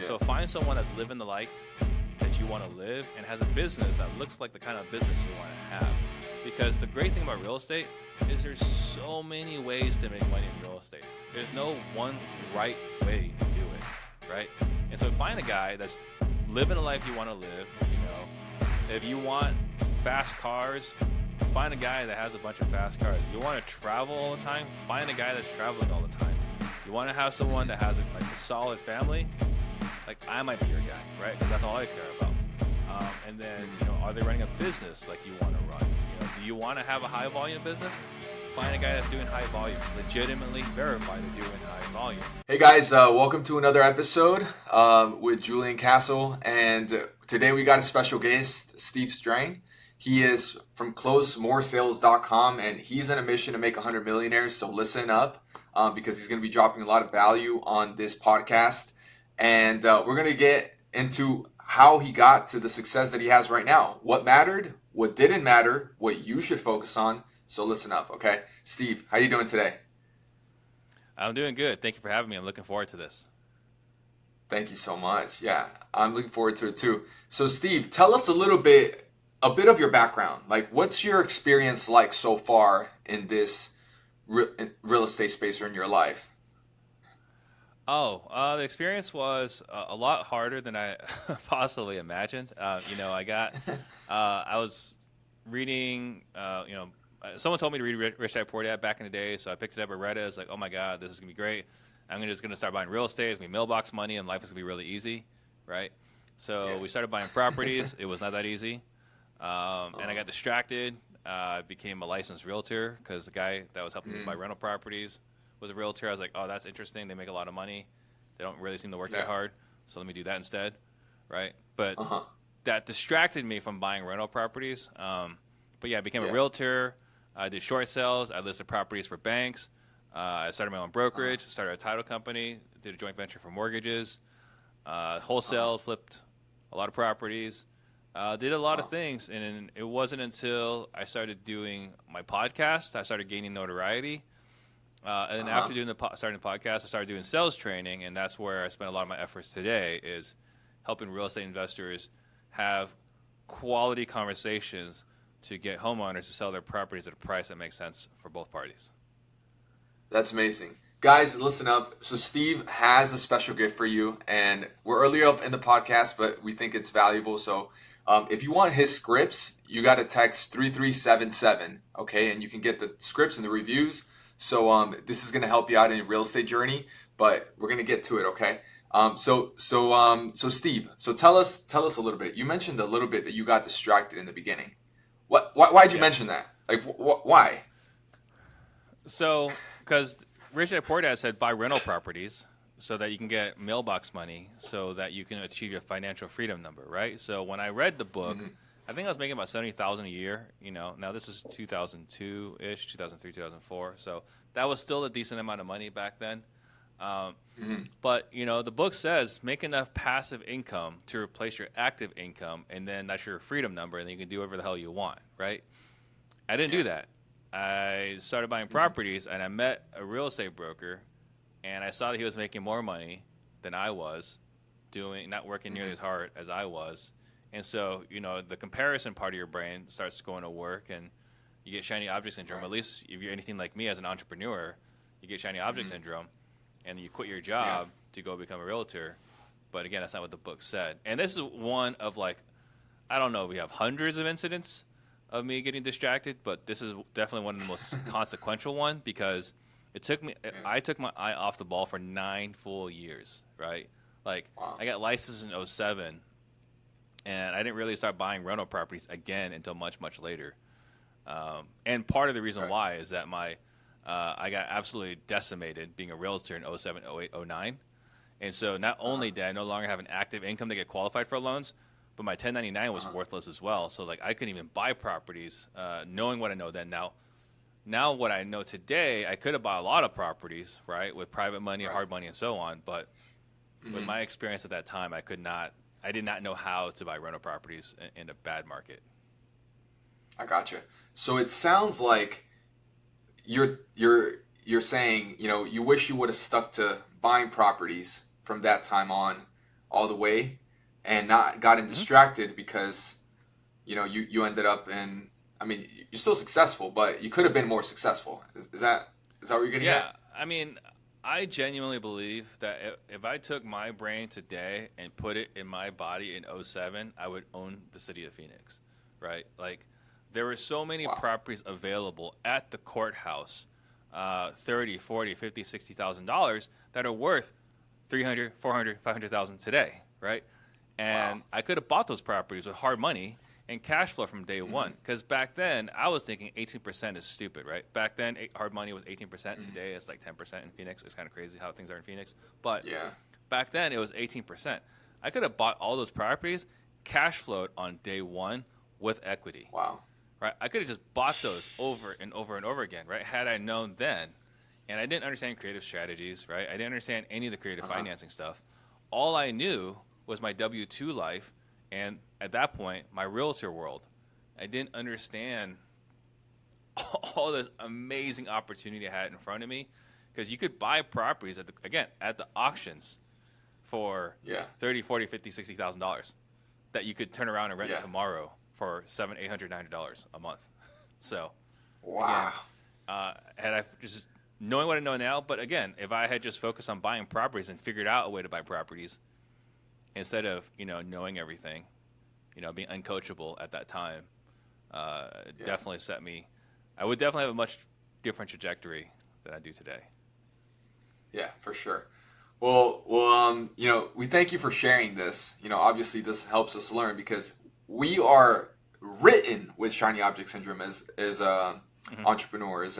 So find someone that's living the life that you want to live and has a business that looks like the kind of business you want to have. Because the great thing about real estate is there's so many ways to make money in real estate. There's no one right way to do it, right? And so find a guy that's living the life you want to live. If you want fast cars, find a guy that has a bunch of fast cars. If you want to travel all the time, find a guy that's traveling all the time. You want to have someone that has a solid family, like I might be your guy, right? Because that's all I care about. And then, are they running a business like you want to run? Do you want to have a high volume business? Find a guy that's doing high volume. Legitimately verify they're doing high volume. Hey guys, welcome to another episode with Julian Castle. And today we got a special guest, Steve Trang. He is from closemoresales.com and he's on a mission to make 100 millionaires. So listen up because he's going to be dropping a lot of value on this podcast. And we're going to get into how he got to the success that he has right now. What mattered, what didn't matter, what you should focus on. So listen up, okay? Steve, how you doing today? I'm doing good. Thank you for having me. I'm looking forward to this. Thank you so much. Yeah, I'm looking forward to it too. So Steve, tell us a bit of your background. Like, what's your experience like so far in this real estate space or in your life? The experience was a lot harder than I possibly imagined. I was reading, someone told me to read Rich Dad Poor Dad back in the day, so I picked it up and read it. I was like, oh my God, this is going to be great. I'm just going to start buying real estate. It's going to be mailbox money, and life is going to be really easy, right? So we started buying properties. It was not that easy. And I got distracted. I became a licensed realtor because the guy that was helping me buy rental properties was a realtor. I was like, oh, that's interesting. They make a lot of money. They don't really seem to work that hard. So let me do that instead, right? But that distracted me from buying rental properties. But I became a realtor. I did short sales. I listed properties for banks. I started my own brokerage, started a title company, did a joint venture for mortgages, wholesale, flipped a lot of properties, did a lot of things. And it wasn't until I started doing my podcast, I started gaining notoriety. And then after starting the podcast, I started doing sales training, and that's where I spend a lot of my efforts today is helping real estate investors have quality conversations to get homeowners to sell their properties at a price that makes sense for both parties. That's amazing. Guys, listen up. So Steve has a special gift for you, and we're earlier up in the podcast, but we think it's valuable. So if you want his scripts, you got to text 3377, okay? And you can get the scripts and the reviews. So this is going to help you out in your real estate journey, but we're going to get to it, okay? So Steve, so tell us a little bit. You mentioned a little bit that you got distracted in the beginning. Why'd you mention that? Like, why? So, because Rich Dad Poor Dad said buy rental properties so that you can get mailbox money so that you can achieve your financial freedom number, right? So when I read the book, I think I was making about $70,000 a year. Now this is 2002-ish, 2003, 2004. So that was still a decent amount of money back then. But the book says make enough passive income to replace your active income, and then that's your freedom number, and then you can do whatever the hell you want, right? I didn't do that. I started buying properties, and I met a real estate broker, and I saw that he was making more money than I was, not working nearly as hard as I was. And so, the comparison part of your brain starts going to work, and you get shiny object syndrome. At least if you're anything like me as an entrepreneur, you get shiny object syndrome, and you quit your job to go become a realtor. But again, that's not what the book said. And this is one of I don't know, we have hundreds of incidents of me getting distracted, but this is definitely one of the most consequential one because I took my eye off the ball for 9 full years, right? I got licensed in 2007. And I didn't really start buying rental properties again until much, much later. And part of the reason why is that I got absolutely decimated being a realtor in 07, 08, 09. And so not only did I no longer have an active income to get qualified for loans, but my 1099 was worthless as well. So I couldn't even buy properties knowing what I know then. Now what I know today, I could have bought a lot of properties, right, with private money, hard money, and so on. But with my experience at that time, I did not know how to buy rental properties in a bad market. I gotcha. So it sounds like you're saying, you wish you would have stuck to buying properties from that time on, all the way and not gotten Hmm. distracted because, you ended up in, I mean, you're still successful, but you could have been more successful. Is that what you're getting at? Yeah, I mean, I genuinely believe that if I took my brain today and put it in my body in '07, I would own the city of Phoenix, right? Like, there were so many Wow. properties available at the courthouse, 30, 40, 50, $60,000 that are worth 300, 400, 500,000 today, right? Wow. And I could have bought those properties with hard money and cash flow from day Hmm. one. Because back then, I was thinking 18% is stupid, right? Back then, hard money was 18%. Hmm. Today, it's like 10% in Phoenix. It's kind of crazy how things are in Phoenix. But Yeah. back then, it was 18%. I could have bought all those properties, cash flowed on day one with equity, Wow. right? I could have just bought those over and over and over again, right? Had I known then. And I didn't understand creative strategies, right? I didn't understand any of the creative Uh-huh. financing stuff. All I knew was my W 2 life, and at that point, my realtor world. I didn't understand all this amazing opportunity I had in front of me because you could buy properties at the auctions for Yeah. 30, 40, 50, $60,000 that you could turn around and rent Yeah. tomorrow for $700, $800, $900 a month. So again, Wow. had I just knowing what I know now, but again, if I had just focused on buying properties and figured out a way to buy properties instead of knowing everything, being uncoachable at that time, Yeah. definitely set me. I would definitely have a much different trajectory than I do today. Yeah, for sure. Well, we thank you for sharing this. Obviously this helps us learn because we are written with shiny object syndrome as Hmm. entrepreneurs,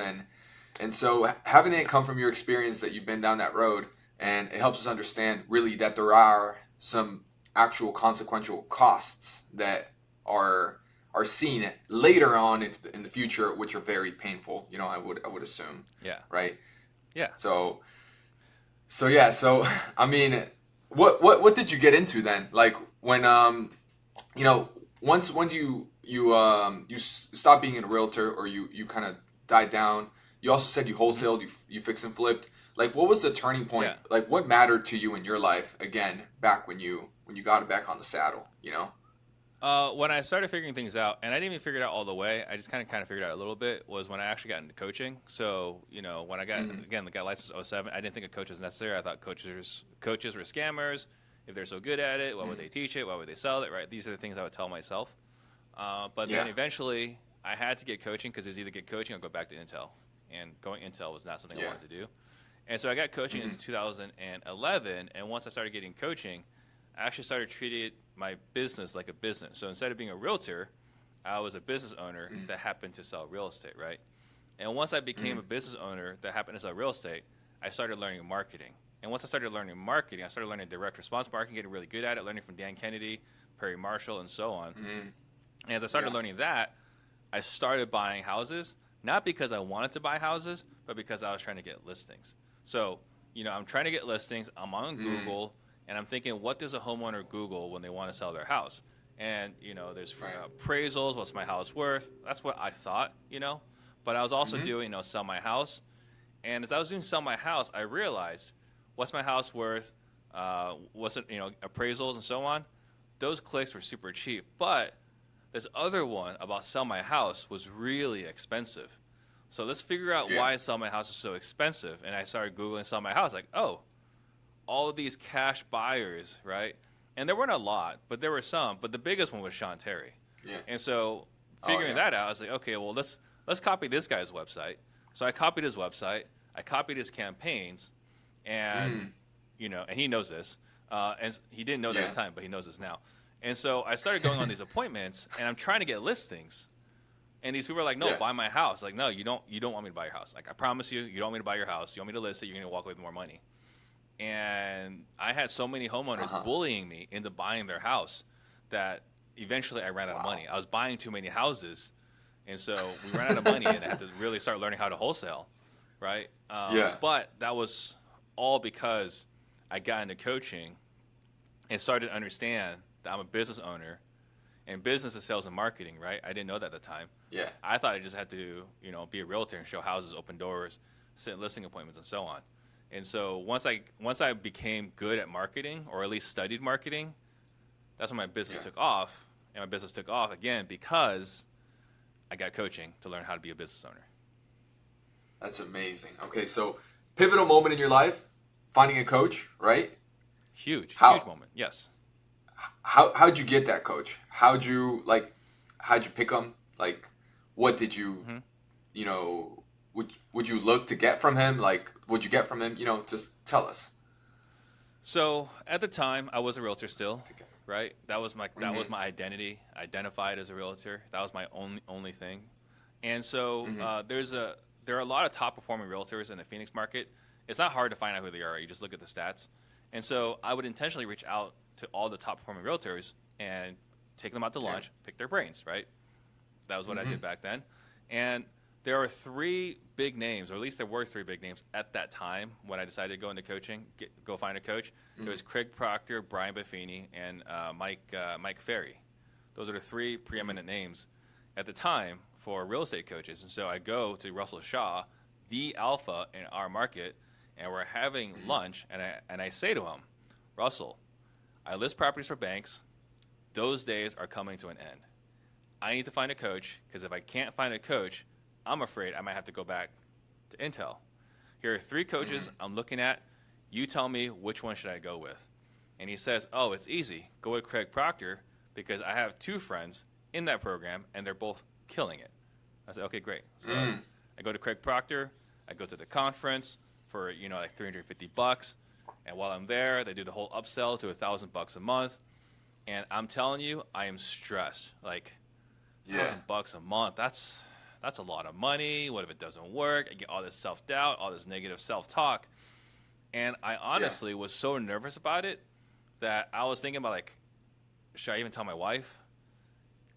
and so having it come from your experience that you've been down that road, and it helps us understand really that there are some actual consequential costs that are are seen later on in the future, which are very painful. I would assume, Yeah, right? yeah. So so yeah, so I mean, what did you get into then? Like when you know once you stopped being a realtor, or you kind of died down. You also said you Hmm. wholesaled, you fix and flipped. Like what was the turning point? Yeah. Like what mattered to you in your life again back when you got back on the saddle? When I started figuring things out, and I didn't even figure it out all the way, I just kind of figured it out a little bit, was when I actually got into coaching. So, when I Hmm. got licensed in '07, I didn't think a coach was necessary. I thought coaches were scammers. If they're so good at it, why would Hmm. they teach it? Why would they sell it? Right? These are the things I would tell myself. But then Yeah. eventually, I had to get coaching because it was either get coaching or go back to Intel. And going Intel was not something I Yeah. wanted to do. And so I got coaching in Hmm. 2011. And once I started getting coaching, I actually started treating my business like a business. So instead of being a realtor, I was a business owner Hmm. that happened to sell real estate, right? And once I became Hmm. a business owner that happened to sell real estate, I started learning marketing. And once I started learning marketing, I started learning direct response marketing, getting really good at it, learning from Dan Kennedy, Perry Marshall, and so on. Hmm. And as I started Yeah. learning that, I started buying houses, not because I wanted to buy houses, but because I was trying to get listings. So, I'm trying to get listings. I'm on Hmm. Google, and I'm thinking, what does a homeowner Google when they want to sell their house? And, there's Right. appraisals, what's my house worth? That's what I thought. But I was also Hmm. doing, sell my house. And as I was doing sell my house, I realized, what's my house worth? What's it, appraisals and so on. Those clicks were super cheap. But this other one about sell my house was really expensive. So let's figure out Yeah. why sell my house is so expensive. And I started Googling sell my house, like, oh, all of these cash buyers, right? And there weren't a lot, but there were some. But the biggest one was Sean Terry. Yeah. And so Oh figuring yeah. that out, I was like, okay, well let's copy this guy's website. So I copied his website, I copied his campaigns, and Mm. and he knows this, and he didn't know that at Yeah. the time, but he knows this now. And so I started going on these appointments, and I'm trying to get listings. And these people are like, no, Yeah. buy my house. Like, no, you don't want me to buy your house. Like, I promise you, you don't want me to buy your house. You want me to list it. You're gonna walk away with more money. And I had so many homeowners Uh-huh. bullying me into buying their house that eventually I ran out of Wow. money. I was buying too many houses, and so we ran out of money, and I had to really start learning how to wholesale, right? Yeah. But that was all because I got into coaching and started to understand that I'm a business owner, and business is sales and marketing, right? I didn't know that at the time. Yeah. I thought I just had to, be a realtor and show houses, open doors, sit in listing appointments, and so on. And so once I became good at marketing, or at least studied marketing, that's when my business took off. And my business took off again because I got coaching to learn how to be a business owner. That's amazing. Okay, so pivotal moment in your life, finding a coach, right? Huge moment. Yes. How'd you get that coach? How'd you pick him? Like, what did you, you know, would you look to get from him? Like, what'd you get from him? You know, just tell us. So at the time, I was a realtor still, right? That was my identity. Identified as a realtor. That was my only thing. And so there are a lot of top performing realtors in the Phoenix market. It's not hard to find out who they are. You just look at the stats. And so I would intentionally reach out to all the top performing realtors and take them out to lunch, pick their brains, right? That was what I did back then. And there are three big names, or at least there were three big names at that time when I decided to go into coaching, go find a coach. There was Craig Proctor, Brian Buffini, and Mike Ferry. Those are the three preeminent names at the time for real estate coaches. And so I go to Russell Shaw, the alpha in our market, and we're having lunch, and I say to him, Russell, I list properties for banks. Those days are coming to an end. I need to find a coach, because if I can't find a coach, I'm afraid I might have to go back to Intel. Here are three coaches I'm looking at. You tell me which one should I go with. And he says, oh, it's easy. Go with Craig Proctor, because I have two friends in that program, and they're both killing it. I said, okay, great. So I go to Craig Proctor. I go to the conference for, like $350. And while I'm there, they do the whole upsell to $1,000 a month. And I'm telling you, I am stressed. Like, $1,000 a month, that's a lot of money. What if it doesn't work? I get all this self-doubt, all this negative self-talk. And I honestly was so nervous about it that I was thinking about, like, should I even tell my wife?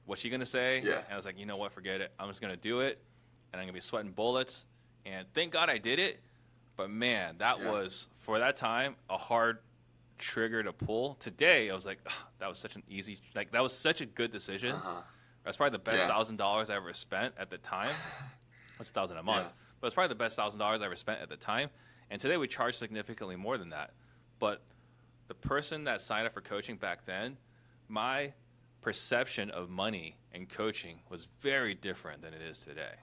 What's she going to say? Yeah. And I was like, you know what, forget it. I'm just going to do it, and I'm going to be sweating bullets. And thank God I did it. But, man, that was, for that time, a hard trigger to pull. Today, I was like, that was such an easy, like, that was such a good decision. That's probably the best $1,000 I ever spent at the time. That's $1,000 a month. But it's probably the best $1,000 I ever spent at the time. And today we charge significantly more than that. But the person that signed up for coaching back then, my perception of money and coaching was very different than it is today.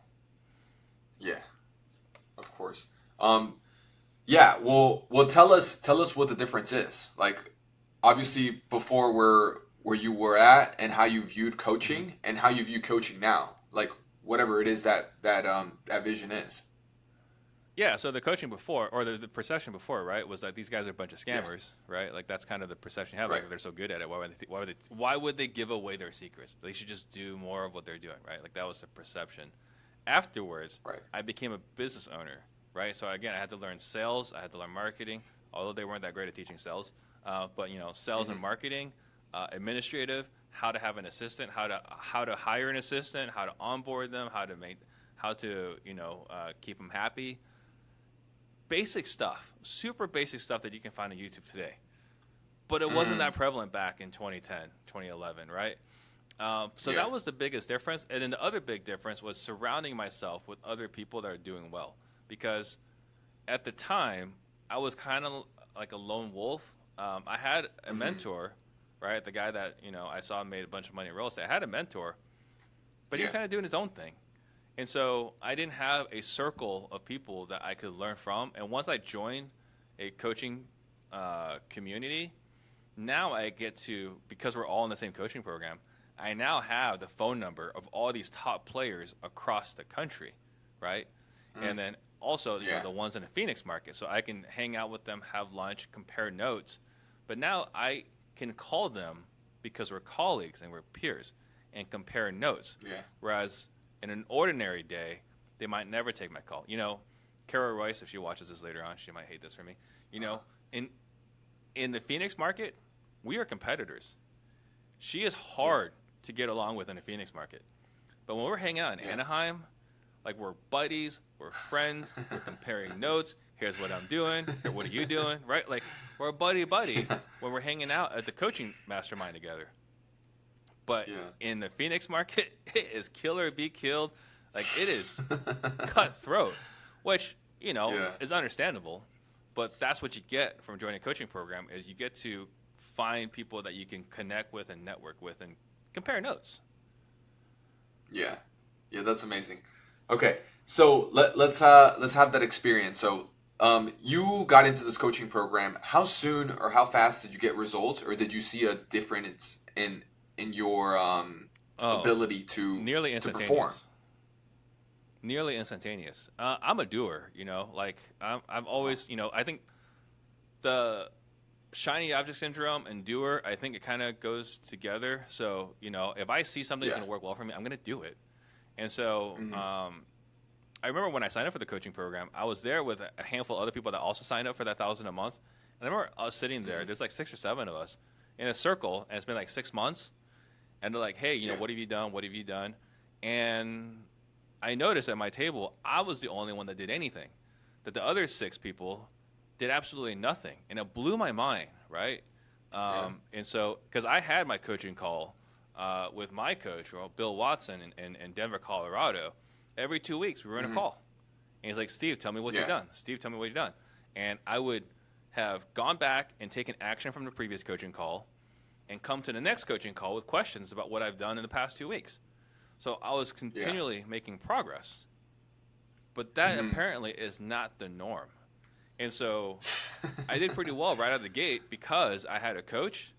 Yeah, of course. Well, tell us what the difference is. Like, obviously, before where you were at and how you viewed coaching and how you view coaching now, like whatever it is that vision is. Yeah, so the coaching before, or the perception before, right, was that these guys are a bunch of scammers, right? Like, that's kind of the perception you have. Like, if they're so good at it, why would they give away their secrets? They should just do more of what they're doing, right? Like, that was the perception. Afterwards, I became a business owner, right? So again, I had to learn sales, I had to learn marketing, although they weren't that great at teaching sales. But sales and marketing, administrative, how to have an assistant, how to hire an assistant, how to onboard them, how to keep them happy. Basic stuff, super basic stuff that you can find on YouTube today. But it wasn't that prevalent back in 2010, 2011, right? So that was the biggest difference. And then the other big difference was surrounding myself with other people that are doing well. Because at the time, I was kind of like a lone wolf. I had a mentor, right? The guy that, I saw made a bunch of money in real estate. I had a mentor, but he was kind of doing his own thing. And so I didn't have a circle of people that I could learn from. And once I joined a coaching community, now I get to, because we're all in the same coaching program, I now have the phone number of all these top players across the country, right? And then also the ones in the Phoenix market. So I can hang out with them, have lunch, compare notes. But now I can call them because we're colleagues and we're peers and compare notes. Whereas in an ordinary day, they might never take my call. Kara Royce, if she watches this later on, she might hate this for me. In the Phoenix market, we are competitors. She is hard to get along with in the Phoenix market. But when we're hanging out in Anaheim, like, we're buddies, we're friends, we're comparing notes. Here's what I'm doing. Here, what are you doing? Right? Like, we're a buddy when we're hanging out at the coaching mastermind together. But in the Phoenix market, it is kill or be killed. Like, it is cutthroat, which, is understandable. But that's what you get from joining a coaching program is you get to find people that you can connect with and network with and compare notes. Yeah, yeah, that's amazing. Okay, so let's have that experience. So you got into this coaching program. How soon or how fast did you get results, or did you see a difference in your Oh, ability nearly to perform? instantaneous. Nearly instantaneous. I'm a doer, like I've Wow. always, I think the shiny object syndrome and doer, I think it kind of goes together. So, if I see something's Yeah. going to work well for me, I'm going to do it. And so, Hmm. I remember when I signed up for the coaching program, I was there with a handful of other people that also signed up for that 1,000 a month. And I remember us sitting there. Hmm. There's like 6 or 7 of us in a circle, and it's been like 6 months. And they're like, "Hey, Yeah. what have you done? What have you done?" And I noticed at my table, I was the only one that did anything. That the other 6 people did absolutely nothing, and it blew my mind, right? Yeah. And so, because I had my coaching call with my coach, Bill Watson, in Denver, Colorado, every 2 weeks we were in a Hmm. call, and he's like, "Steve, tell me what you've Yeah. done. Steve, tell me what you've done." And I would have gone back and taken action from the previous coaching call, and come to the next coaching call with questions about what I've done in the past 2 weeks. So I was Yeah. continually making progress, but that Hmm. apparently is not the norm. And so I did pretty well right out of the gate because I had a coach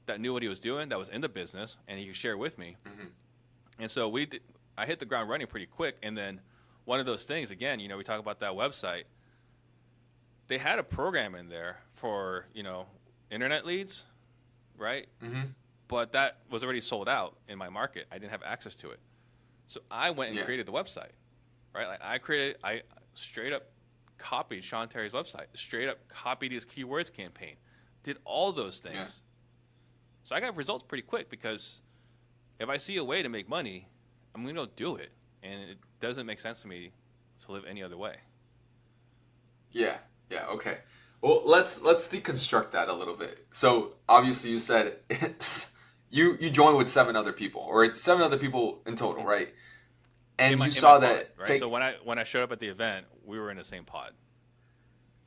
that knew what he was doing, that was in the business, and he could share with me. Hmm. And so I hit the ground running pretty quick. And then one of those things, again, we talk about that website. They had a program in there for, internet leads, right? Hmm. But that was already sold out in my market. I didn't have access to it. So I went and Yeah. created the website, right? Like I straight up copied Sean Terry's website, straight up copied his keywords campaign, did all those Yeah. things. So I got results pretty quick because if I see a way to make money, I'm going to go do it. And it doesn't make sense to me to live any other way. Yeah. Yeah. Okay. Well, let's deconstruct that a little bit. So obviously, you said you joined with 7 other people, or 7 other people in total, right? In And my you in my saw pod, that right? take So when I showed up at the event, we were in the same pod.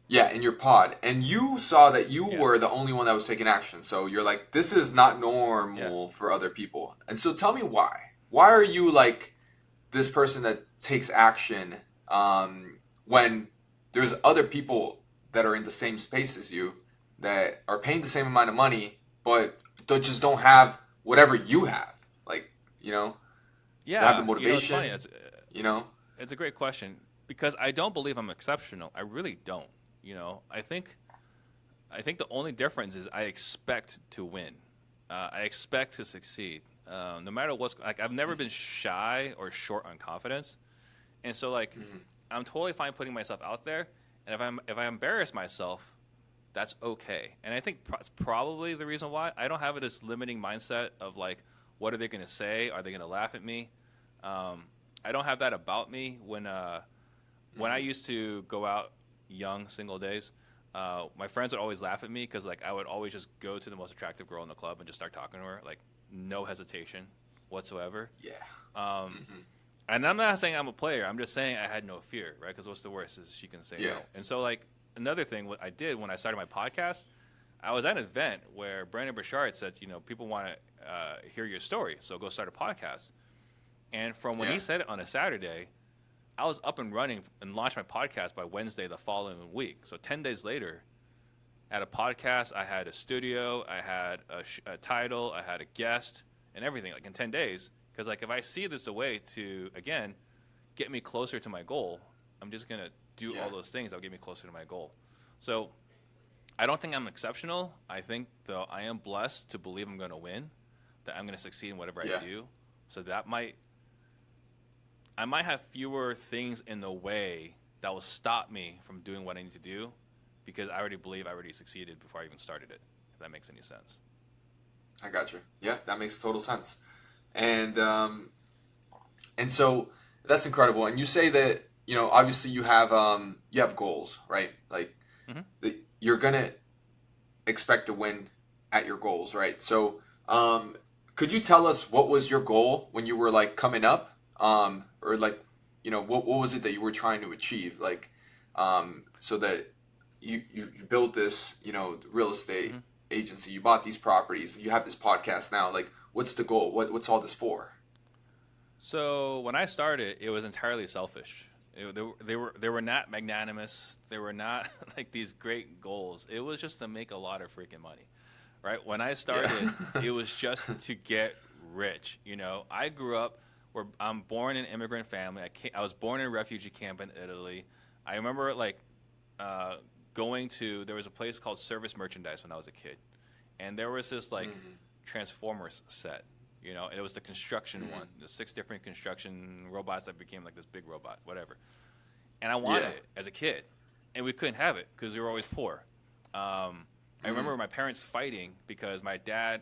yeah in your pod, and you saw that you Yeah. were the only one that was taking action. So you're like, this is not Yeah. normal for other people. And so tell me why. Why are you like this person that takes action when there's other people that are in the same space as you that are paying the same amount of money, but they just don't have whatever you have. Like, they have the Yeah, it's funny. motivation, you know? It's a great question because I don't believe I'm exceptional. I really don't. I think the only difference is I expect to win. I expect to succeed. No matter what's like, I've never been shy or short on confidence, and so like, Hmm. I'm totally fine putting myself out there. And if I embarrass myself, that's okay. And I think it's probably the reason why I don't have this limiting mindset of like, what are they going to say? Are they going to laugh at me? I don't have that about me when I Hmm. used to go out young single days. My friends would always laugh at me because like I would always just go to the most attractive girl in the club and just start talking to her, like no hesitation whatsoever. Yeah. Um, Hmm. and I'm not saying I'm a player. I'm just saying I had no fear, right? Because what's the worst is she can say Yeah. no. And so like another thing, what I did when I started my podcast, I was at an event where Brandon Burchard said, people want to hear your story, so go start a podcast. And from when Yeah. he said it on a Saturday, I was up and running and launched my podcast by Wednesday the following week. So 10 days later, I had a podcast, I had a studio, I had a title, I had a guest, and everything like in 10 days. Because like if I see this a way to, again, get me closer to my goal, I'm just going to do Yeah. all those things that will get me closer to my goal. So I don't think I'm exceptional. I think, though, I am blessed to believe I'm going to win, that I'm going to succeed in whatever I Yeah. do. So I might have fewer things in the way that will stop me from doing what I need to do because I already believe I already succeeded before I even started it, if that makes any sense. I got you. Yeah, that makes total sense. And so that's incredible. And you say that, obviously you have goals, right? Like Hmm. you're gonna expect to win at your goals, right? So could you tell us what was your goal when you were like coming up? Or like, what was it that you were trying to achieve? Like, so that you built this, real estate Mm-hmm. agency. You bought these properties. You have this podcast now. Like, what's the goal? What's all this for? So when I started, it was entirely selfish. They were not magnanimous. They were not like these great goals. It was just to make a lot of freaking money, right? When I Yeah. started, it was just to get rich. I grew up where I'm born in an immigrant family. I was born in a refugee camp in Italy. I remember like uh, going to there was a place called Service Merchandise when I was a kid, and there was this like Mm-hmm. Transformers set. And it was the construction Mm-hmm. one, the 6 different construction robots that became like this big robot, whatever. And I Yeah. wanted it as a kid, and we couldn't have it because we were always poor. I Mm-hmm. remember my parents fighting because my dad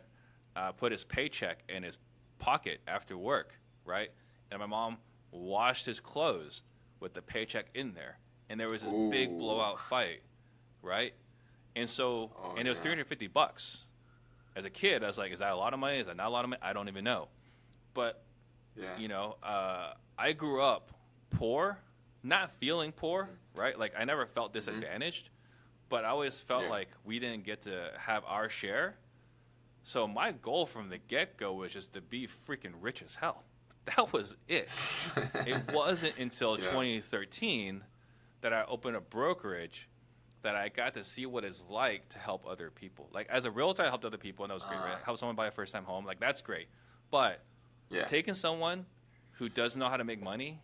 put his paycheck in his pocket after work, right? And my mom washed his clothes with the paycheck in there, and there was this big Ooh. blowout fight, right? And so, Oh and it was yeah. $350. As a kid, I was like, is that a lot of money? Is that not a lot of money? I don't even know. But Yeah. I grew up poor, not feeling poor, Mm-hmm. right? Like I never felt Mm-hmm. disadvantaged, but I always felt Yeah. like we didn't get to have our share. So my goal from the get-go was just to be freaking rich as hell. That was it. It wasn't until Yeah. 2013 that I opened a brokerage that I got to see what it's like to help other people. Like as a realtor, I helped other people, and that was great. Right? Help someone buy a first-time home, like that's great. But Yeah. taking someone who doesn't know how to make money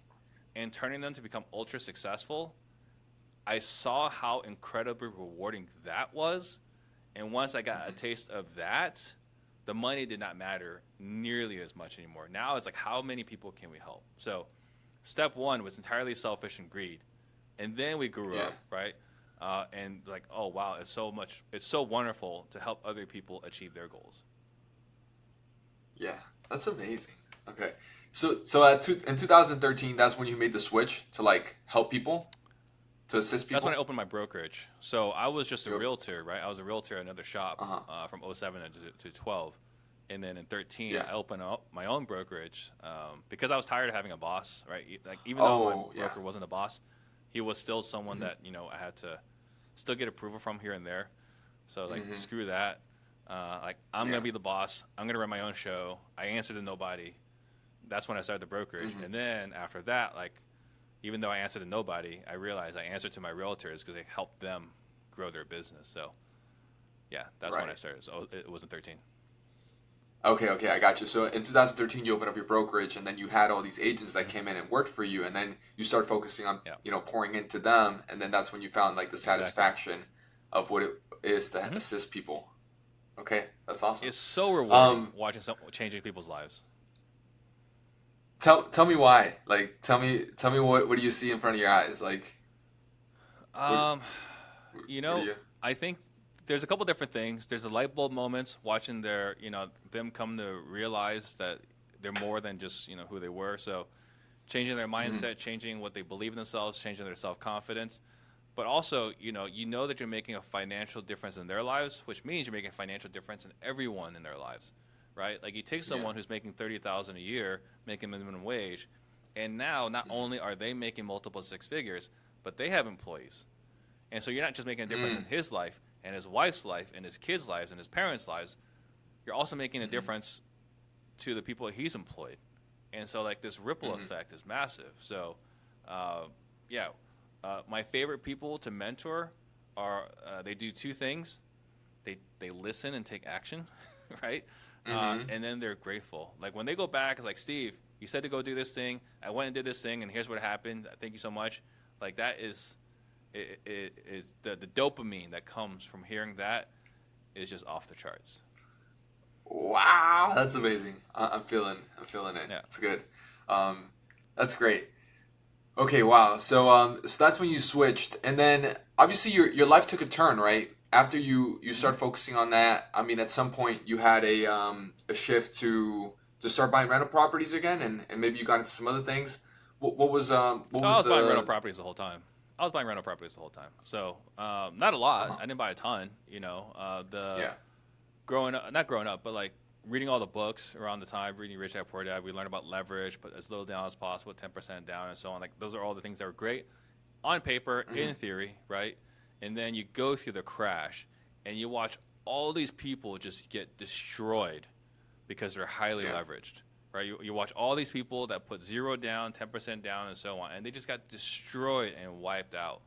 and turning them to become ultra successful, I saw how incredibly rewarding that was. And once I got a taste of that, the money did not matter nearly as much anymore. Now it's like, how many people can we help? So step one was entirely selfish and greed. And then we grew Yeah. up, right? And like, oh, wow, it's so wonderful to help other people achieve their goals. Yeah. That's amazing. Okay. So in 2013, that's when you made the switch to like help people, to assist That's when I people. opened my brokerage. So I was just a Yep. realtor, right? I was a realtor at another shop Uh-huh. from '07 to 12. And then in 13, Yeah. I opened up my own brokerage because I was tired of having a boss, right? Like even though my Oh yeah. broker wasn't a boss, he was still someone Mm-hmm. that I had to still get approval from here and there. So like Mm-hmm. screw that. Like I'm Yeah. gonna be the boss. I'm gonna run my own show. I answer to nobody. That's when I started the brokerage. Mm-hmm. And then after that, like even though I answered to nobody, I realized I answered to my realtors because I helped them grow their business. So yeah, that's when I Right. started. So it wasn't 13. Okay, I got you. So in 2013, you opened up your brokerage, and then you had all these agents that came in and worked for you, and then you started focusing on, Yeah, pouring into them, and then that's when you found like the exactly. satisfaction of what it is to Hmm. assist people. Okay, that's awesome. It's so rewarding Um, watching changing people's lives. tell me why. Like, tell me what do you see in front of your eyes? Like, what Um, what do you? I think there's a couple different things. There's the light bulb moments watching them come to realize that they're more than just who they were. So changing their Mhm. mindset, changing what they believe in themselves, changing their self confidence. But also, you know that you're making a financial difference in their lives, which means you're making a financial difference in everyone in their lives, right? Like you take Yeah. someone who's making 30,000 a year, making minimum wage, and now not Mhm. only are they making multiple six figures, but they have employees, and so you're not just making a difference in Mm. his life and his wife's life and his kids' lives and his parents' lives. You're also making a Mhm. difference to the people he's employed, and so like this ripple Mhm. effect is massive. So, yeah, my favorite people to mentor are they do two things. They listen and take action, right? Mhm. And then they're grateful. Like when they go back, it's like, Steve, you said to go do this thing. I went and did this thing, and here's what happened. Thank you so much. Like that is, it is the dopamine that comes from hearing that is just off the charts. Wow, that's amazing. I'm feeling it. Yeah. It's good. Um, that's great. Okay, wow. So that's when you switched, and then obviously your life took a turn, right? After you Hmm. started focusing on that. I mean, at some point you had a shift to start buying rental properties again, and maybe you got into some other things. What Oh, I was was buying rental the properties the whole time. I was buying rental properties the whole time. So not a lot. uh I didn't buy a ton. The yeah. growing up, not growing up, but like reading all the books around the time, reading Rich Dad Poor Dad, we learned about leverage, put as little down as possible, 10% down, and so on. Like those are all the things that were great on paper, Hmm. in theory, right? and then you go through the crash, and you watch all these people just get destroyed because they're highly leveraged, right? You watch all these people that put 0 down, 10% down, and so on, and they just got destroyed and wiped out.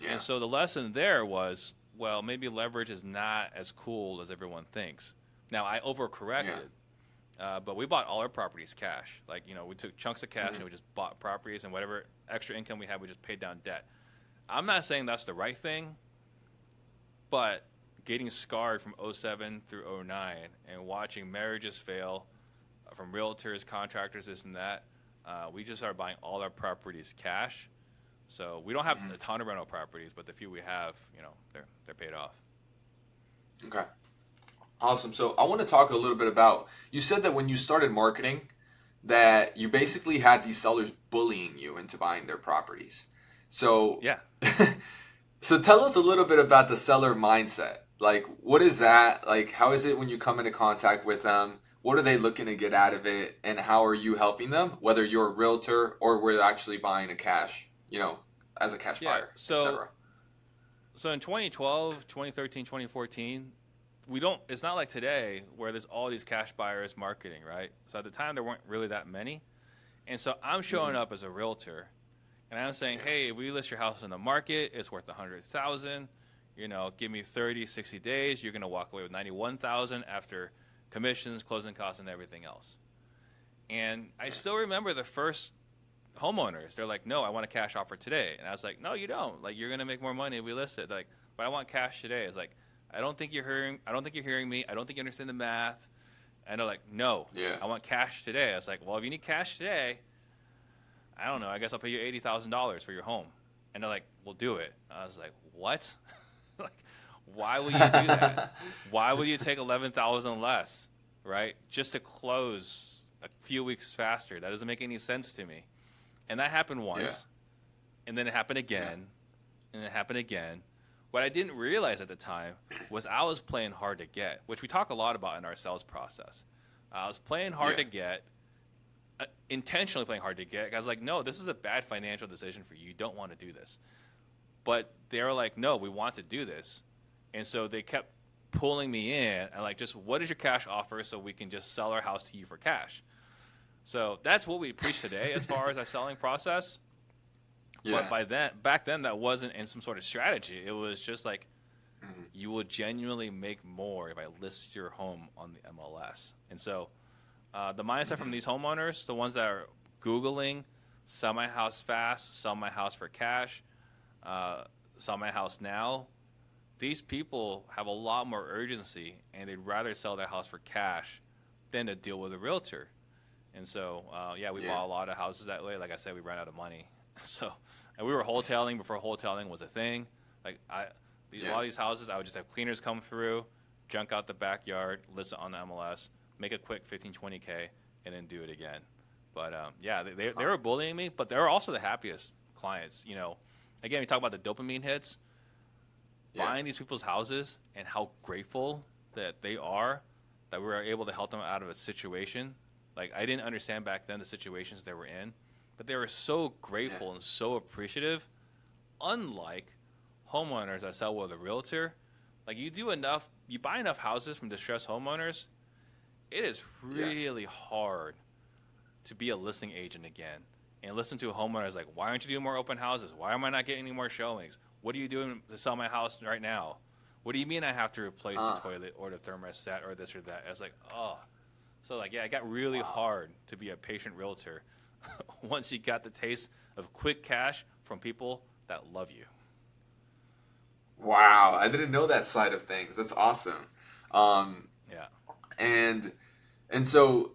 And so the lesson there was, well, maybe leverage is not as cool as everyone thinks. Now, I overcorrected, but we bought all our properties cash. Like, we took chunks of cash and we just bought properties, and whatever extra income we had, we just paid down debt. I'm not saying that's the right thing, but getting scarred from 07 through 09 and watching marriages fail from realtors, contractors, this and that, we just started buying all our properties cash. So we don't have a ton of rental properties, but the few we have, they're paid off. Okay. Awesome. So I want to talk a little bit about, you said that when you started marketing, that you basically had these sellers bullying you into buying their properties. So yeah. So tell us a little bit about the seller mindset. Like, what is that? Like, how is it when you come into contact with them? What are they looking to get out of it? And how are you helping them? Whether you're a realtor or we're actually buying a cash, as a cash buyer, etc. So in 2012, 2013, 2014, it's not like today where there's all these cash buyers marketing, right? So at the time, there weren't really that many. And so I'm showing up as a realtor, and I'm saying, hey, if we list your house on the market, it's worth $100,000. Give me 30, 60 days. You're going to walk away with $91,000 after commissions, closing costs, and everything else. And I still remember the first homeowners. They're like, no, I want a cash offer today. And I was like, no, you don't. Like, you're going to make more money if we list it. Like, but I want cash today. It's like, I don't think you're hearing me. I don't think you understand the math. And they're like, no, I want cash today. I was like, well, if you need cash today, I don't know. I guess I'll pay you $80,000 for your home. And they're like, we'll do it. I was like, what? Like, why would you do that? Why would you take $11,000 less, right? Just to close a few weeks faster. That doesn't make any sense to me. And that happened once, and then it happened again, and it happened again. What I didn't realize at the time was I was playing hard to get, which we talk a lot about in our sales process. I was playing hard to get, intentionally playing hard to get. I was like, no, this is a bad financial decision for you. You don't want to do this. But they were like, no, we want to do this. And so they kept pulling me in and like, just what is your cash offer so we can just sell our house to you for cash? So that's what we preach today as far as our selling process. But back then, that wasn't in some sort of strategy. It was just like, you will genuinely make more if I list your home on the MLS. And so the mindset from these homeowners, the ones that are Googling, sell my house fast, sell my house for cash, sell my house now, these people have a lot more urgency, and they'd rather sell their house for cash than to deal with a realtor. And so, we bought a lot of houses that way. Like I said, we ran out of money. So, and we were wholesaling before wholesaling was a thing. Like a lot of these houses, I would just have cleaners come through, junk out the backyard, list it on the MLS, make a quick 15, 20K, and then do it again. But they were bullying me, but they were also the happiest clients. Again, we talk about the dopamine hits. Buying these people's houses and how grateful that they are that we were able to help them out of a situation. Like, I didn't understand back then the situations they were in, but they were so grateful and so appreciative. Unlike homeowners that sell with a realtor, like you buy enough houses from distressed homeowners, it is really hard to be a listing agent again and listen to a homeowner like, why aren't you doing more open houses? Why am I not getting any more showings? What are you doing to sell my house right now? What do you mean I have to replace the toilet or the thermostat or this or that? I was like, oh. So it got really hard to be a patient realtor once you got the taste of quick cash from people that love you. Wow, I didn't know that side of things. That's awesome. And so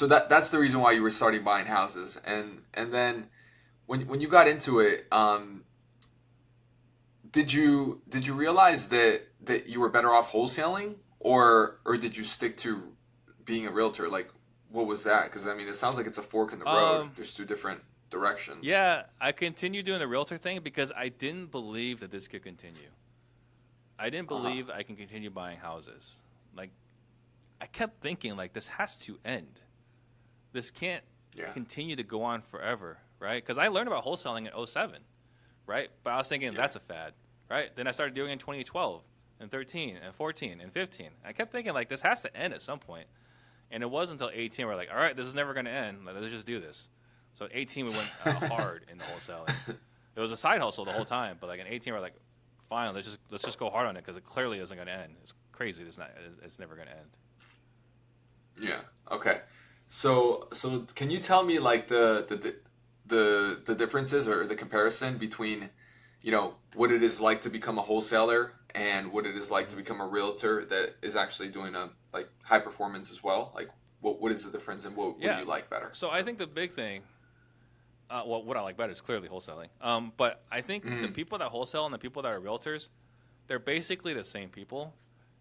that's the reason why you were starting buying houses. And then when you got into it, did you realize that you were better off wholesaling, or did you stick to being a realtor? Like, what was that? Because I mean, it sounds like it's a fork in the road. There's two different directions. Yeah, I continued doing the realtor thing because I didn't believe that this could continue. I didn't believe I can continue buying houses. Like, I kept thinking, like, this has to end. This can't continue to go on forever, right? Because I learned about wholesaling in 07, right? But I was thinking, that's a fad. right? Then I started doing it in 2012 and 13 and 14 and 15. I kept thinking like this has to end at some point. And it wasn't until 18 we're like, all right, this is never going to end. Let's just do this. So at 18 we went hard in the wholesaling. It was a side hustle the whole time, but like in 18 we're like, fine, let's just go hard on it because it clearly isn't going to end. It's crazy. It's never going to end. Yeah. Okay. So can you tell me like the differences or the comparison between, what it is like to become a wholesaler and what it is like to become a realtor that is actually doing a like high performance as well? Like what is the difference and what do you like better? So I think the big thing, what I like better is clearly wholesaling. But I think the people that wholesale and the people that are realtors, they're basically the same people.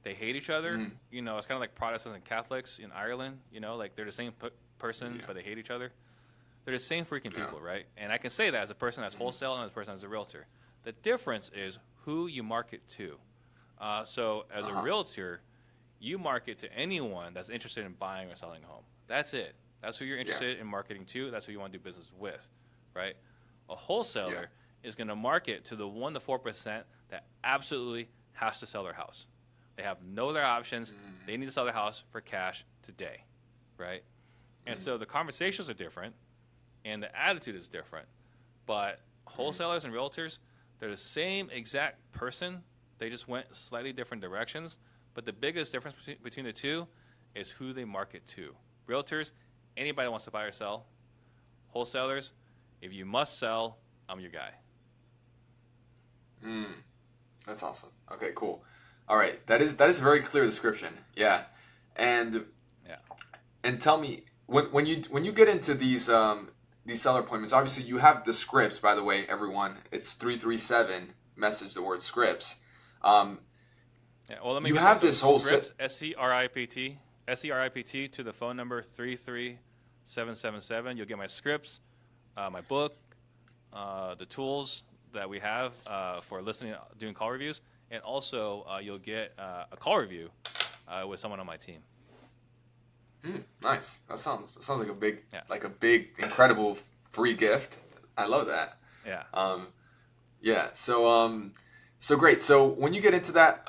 They hate each other. It's kind of like Protestants and Catholics in Ireland. Like they're the same person, but they hate each other. They're the same freaking people, right? And I can say that as a person that's wholesale and as a person that's a realtor. The difference is who you market to. So as a realtor, you market to anyone that's interested in buying or selling a home. That's it. That's who you're interested in marketing to. That's who you want to do business with, right? A wholesaler is going to market to the 1 to 4% that absolutely has to sell their house. They have no other options. They need to sell their house for cash today, right? And so the conversations are different, and the attitude is different. But wholesalers and realtors, they're the same exact person. They just went slightly different directions. But the biggest difference between the two is who they market to. Realtors, anybody wants to buy or sell. Wholesalers, if you must sell, I'm your guy. That's awesome. Okay, cool. All right, that is a very clear description. Yeah, and tell me when you get into these seller appointments. Obviously, you have the scripts. By the way, everyone, it's 337. Message the word scripts. Well, let me you get have that. this whole scripts, SCRIPT to the phone number 33777. You'll get my scripts, my book, the tools that we have for listening, doing call reviews, and also you'll get a call review with someone on my team. Nice. That sounds like a big, incredible free gift. I love that. Yeah. So great. So when you get into that,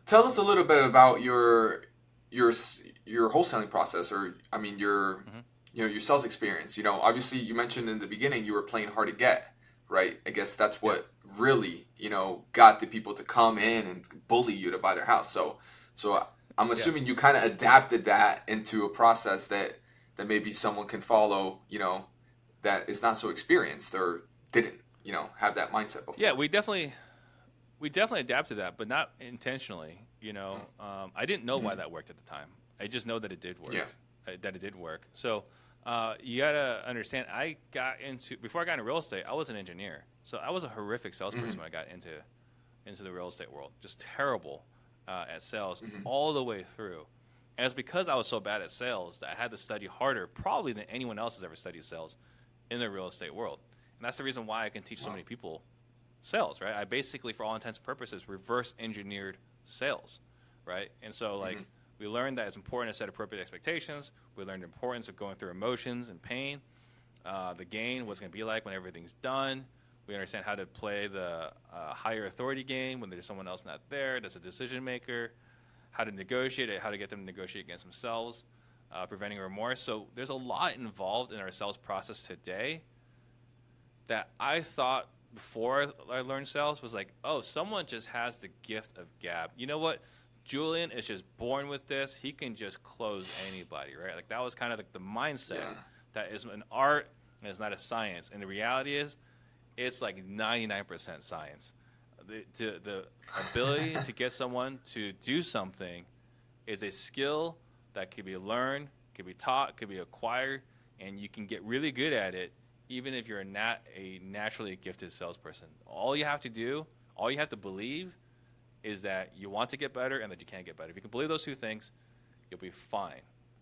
tell us a little bit about your wholesaling process, or your your sales experience. Obviously you mentioned in the beginning you were playing hard to get, right? I guess that's what really got the people to come in and bully you to buy their house. So I'm assuming you kind of adapted that into a process that maybe someone can follow, that is not so experienced or didn't, have that mindset before. Yeah, we definitely adapted that, but not intentionally. I didn't know why that worked at the time. I just know that it did work. That it did work. So you gotta understand. Before I got into real estate, I was an engineer. So I was a horrific salesperson when I got into the real estate world. Just terrible at sales all the way through. And it's because I was so bad at sales that I had to study harder, probably than anyone else has ever studied sales in the real estate world. And that's the reason why I can teach so many people sales, right? I basically, for all intents and purposes, reverse engineered sales, right? And so we learned that it's important to set appropriate expectations. We learned the importance of going through emotions and pain, the gain, what's going to be like when everything's done. We understand how to play the higher authority game when there's someone else not there that's a decision maker, how to negotiate it, how to get them to negotiate against themselves, preventing remorse. So there's a lot involved in our sales process today that I thought before I learned sales was like, oh, someone just has the gift of gab. You know what? Julian is just born with this. He can just close anybody, right? Like that was kind of like the mindset that is an art and it's not a science. And the reality is, it's like 99% science. The ability to get someone to do something is a skill that can be learned, can be taught, can be acquired, and you can get really good at it even if you're not a naturally gifted salesperson. All you have to believe is that you want to get better and that you can get better. If you can believe those two things, you'll be fine.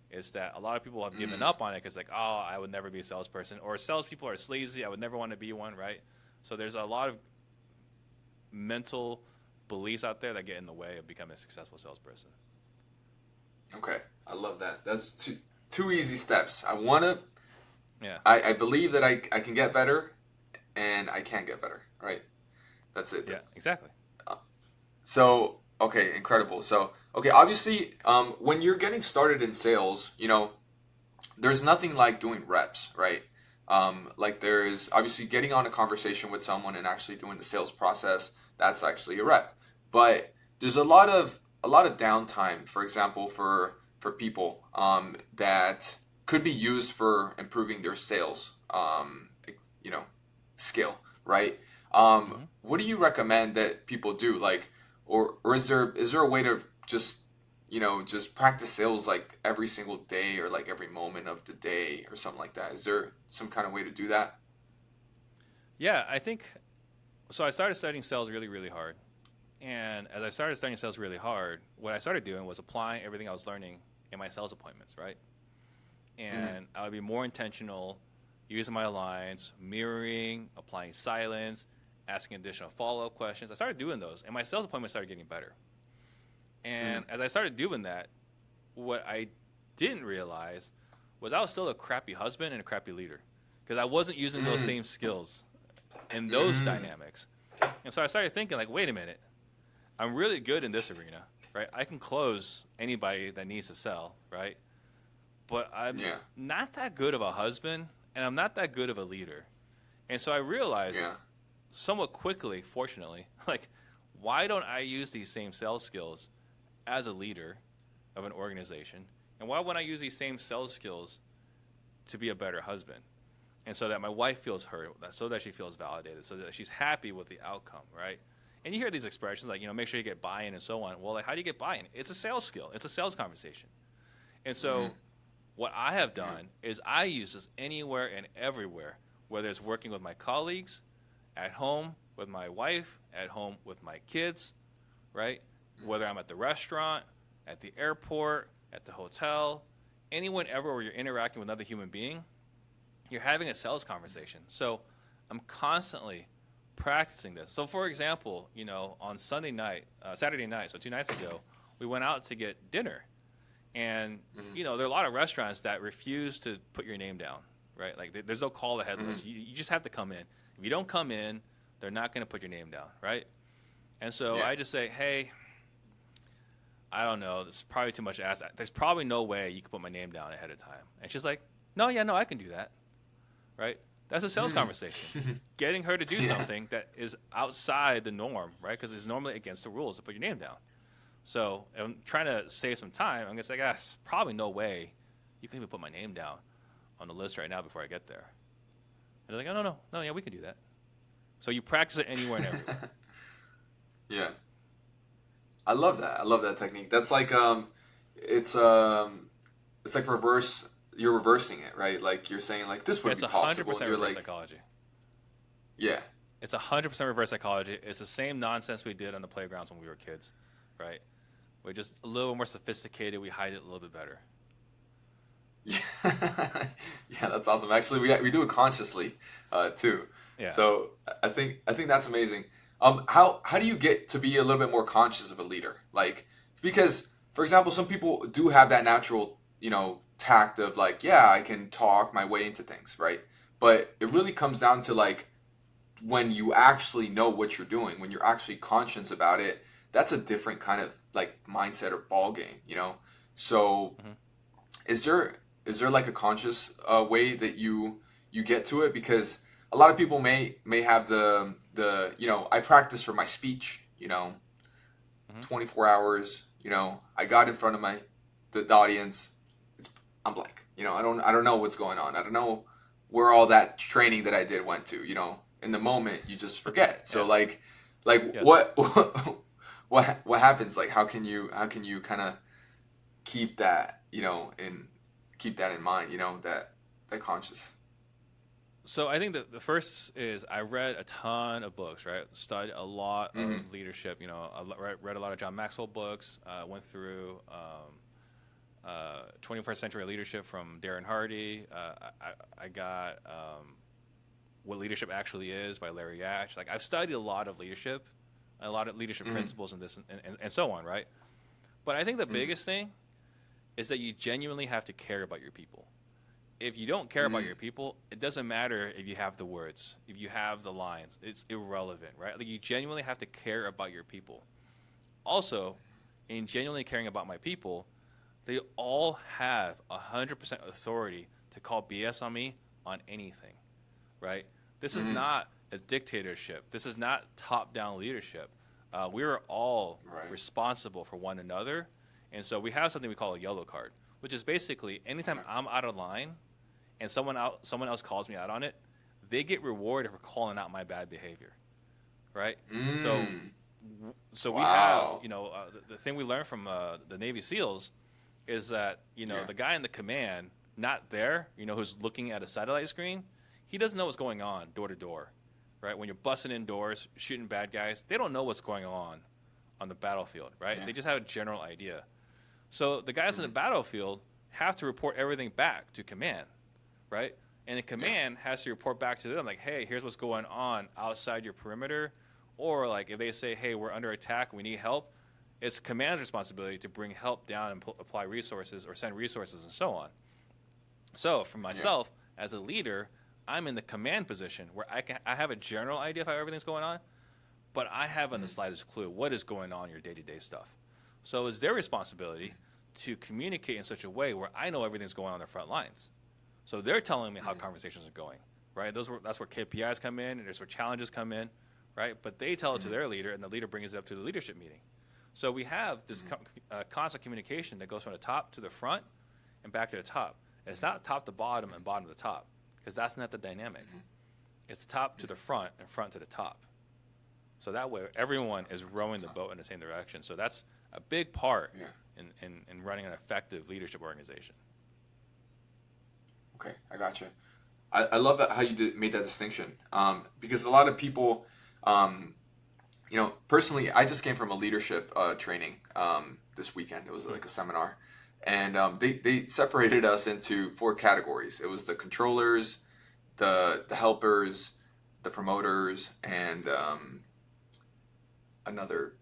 It's that a lot of people have given up on it because I would never be a salesperson, or salespeople are sleazy. I would never want to be one, right? So there's a lot of mental beliefs out there that get in the way of becoming a successful salesperson. Okay, I love that. That's two easy steps. I want to. Yeah. I believe that I can get better, and I can get better. Right. That's it. Yeah. Exactly. So, okay, incredible. So, okay, obviously, when you're getting started in sales, there's nothing like doing reps, right? Like there's obviously getting on a conversation with someone and actually doing the sales process. That's actually a rep. But there's a lot of downtime, for example, for people that could be used for improving their sales, you know, skill, right? Hmm. What do you recommend that people do? Like, or is there a way to just practice sales like every single day or like every moment of the day or something like that? Is there some kind of way to do that? Yeah, I think so. I started studying sales really, really hard. And as I started studying sales really hard, what I started doing was applying everything I was learning in my sales appointments, right? Mm, And I would be more intentional, using my lines, mirroring, applying silence, asking additional follow up questions. I started doing those, and my sales appointments started getting better. mm, And as I started doing that, what I didn't realize was I was still a crappy husband and a crappy leader because I wasn't using those mm, same skills in those mm. dynamics. And so I started thinking, like, wait a minute, I'm really good in this arena, right? I can close anybody that needs to sell, right? But I'm Yeah, not that good of a husband and I'm not that good of a leader. And so I realized yeah, somewhat quickly, fortunately, like, why don't I use these same sales skills as a leader of an organization? And why wouldn't I use these same sales skills to be a better husband? And so that my wife feels heard, so that she feels validated, so that she's happy with the outcome, right? And you hear these expressions like, make sure you get buy-in and so on. Well, like, how do you get buy-in? It's a sales skill. It's a sales conversation. And mm, so what I have yeah, done is I use this anywhere and everywhere, whether it's working with my colleagues, at home with my wife, at home with my kids, right? mm, Whether I'm at the restaurant, at the airport, at the hotel, anyone ever where you're interacting with another human being, you're having a sales conversation. So I'm constantly practicing this. So for example, on Saturday night, so 2 nights ago, we went out to get dinner. And, mm, there are a lot of restaurants that refuse to put your name down, right? Like there's no call ahead mm, list. You just have to come in. If you don't come in, they're not going to put your name down, right? And so yeah. I just say, hey, I don't know. This is probably too much to ask. There's probably no way you can put my name down ahead of time. And she's like, no, yeah, no, I can do that, right? That's a sales Mm. conversation. Getting her to do Yeah. something that is outside the norm, right? Because it's normally against the rules to put your name down. So if I'm trying to save some time, I'm going to say, guys, probably no way you can even put my name down on the list right now before I get there. And they're like, oh, no, no, no, yeah, we can do that. So you practice it anywhere and everywhere. Yeah. I love that. I love that technique. That's like it's like reverse you're reversing it, right? Like you're saying like this Yeah, would it's be possible and 100% you're reverse like, psychology. yeah. It's 100% reverse psychology. It's the same nonsense we did on the playgrounds when we were kids, right? We're just a little more sophisticated. We hide it a little bit better. Yeah, yeah, that's awesome. Actually, we do it consciously, too. Yeah. So I think that's amazing. How do you get to be a little bit more conscious of a leader? Like, because for example, some people do have that natural, tact of like, yeah, I can talk my way into things, right? But it Hmm. really comes down to like when you actually know what you're doing, when you're actually conscious about it, that's a different kind of like mindset or ball game. So Hmm. is there like a conscious way that you get to it? Because a lot of people may have the I practice for my speech, Hmm. 24 hours, I got in front of the audience, it's I'm blank, I don't know what's going on, I don't know where all that training that I did went to, in the moment you just forget. So Yeah. like Yes. what what happens, like how can you kind of keep that, in keep that in mind, that conscious. So I think that the first is I read a ton of books, right? Studied a lot Mm-hmm. of leadership. Read a lot of John Maxwell books. Went through 21st Century Leadership from Darren Hardy. I got What Leadership Actually Is by Larry Ashe. Like I've studied a lot of leadership, a lot of leadership Mm-hmm. principles and this and so on, right? But I think the Mm-hmm. biggest thing is that you genuinely have to care about your people. If you don't care about Mm-hmm. your people, it doesn't matter if you have the words, if you have the lines. It's irrelevant, right? Like you genuinely have to care about your people. Also, in genuinely caring about my people, they all have 100% authority to call BS on me on anything, right? This is Mm-hmm. not a dictatorship. This is not top-down leadership. We are all Right. responsible for one another, and so we have something we call a yellow card, which is basically anytime Okay. I'm out of line and someone else calls me out on it, they get rewarded for calling out my bad behavior, right? So Mm. so we have, Wow. the thing we learned from the Navy SEALs is that, Yeah. the guy in the command, not there, who's looking at a satellite screen, he doesn't know what's going on door to door, right? When you're busting in doors, shooting bad guys, they don't know what's going on the battlefield, right? Yeah. They just have a general idea. So the guys in the Mm-hmm. battlefield have to report everything back to command, right? And the Yeah. command has to report back to them, like, hey, here's what's going on outside your perimeter. Or, like, if they say, hey, we're under attack, we need help, it's command's responsibility to bring help down and apply resources or send resources and so on. So, for Yeah. myself, as a leader, I'm in the command position where I have a general idea of how everything's going on, but I haven't the Mm-hmm. slightest clue what is going on in your day-to-day stuff. So it's their responsibility to communicate in such a way where I know everything's going on the front lines. So they're telling me how Mm-hmm. conversations are going, right? That's where KPIs come in, and there's where challenges come in, right? But they tell it to Mm-hmm. their leader, and the leader brings it up to the leadership meeting. So we have this Mm-hmm. constant communication that goes from the top to the front and back to the top. And it's not top to bottom and bottom to top, because that's not the dynamic. Mm-hmm. It's top to the front and front to the top. So that way, everyone is rowing the boat in the same direction. So that's a big part Yeah. in running an effective leadership organization. Okay, I gotcha. I love that how you made that distinction. Because a lot of people, um, personally, I just came from a leadership training this weekend. It was Hmm. like a seminar, and they separated us into four categories. It was the controllers, the helpers, the promoters, and another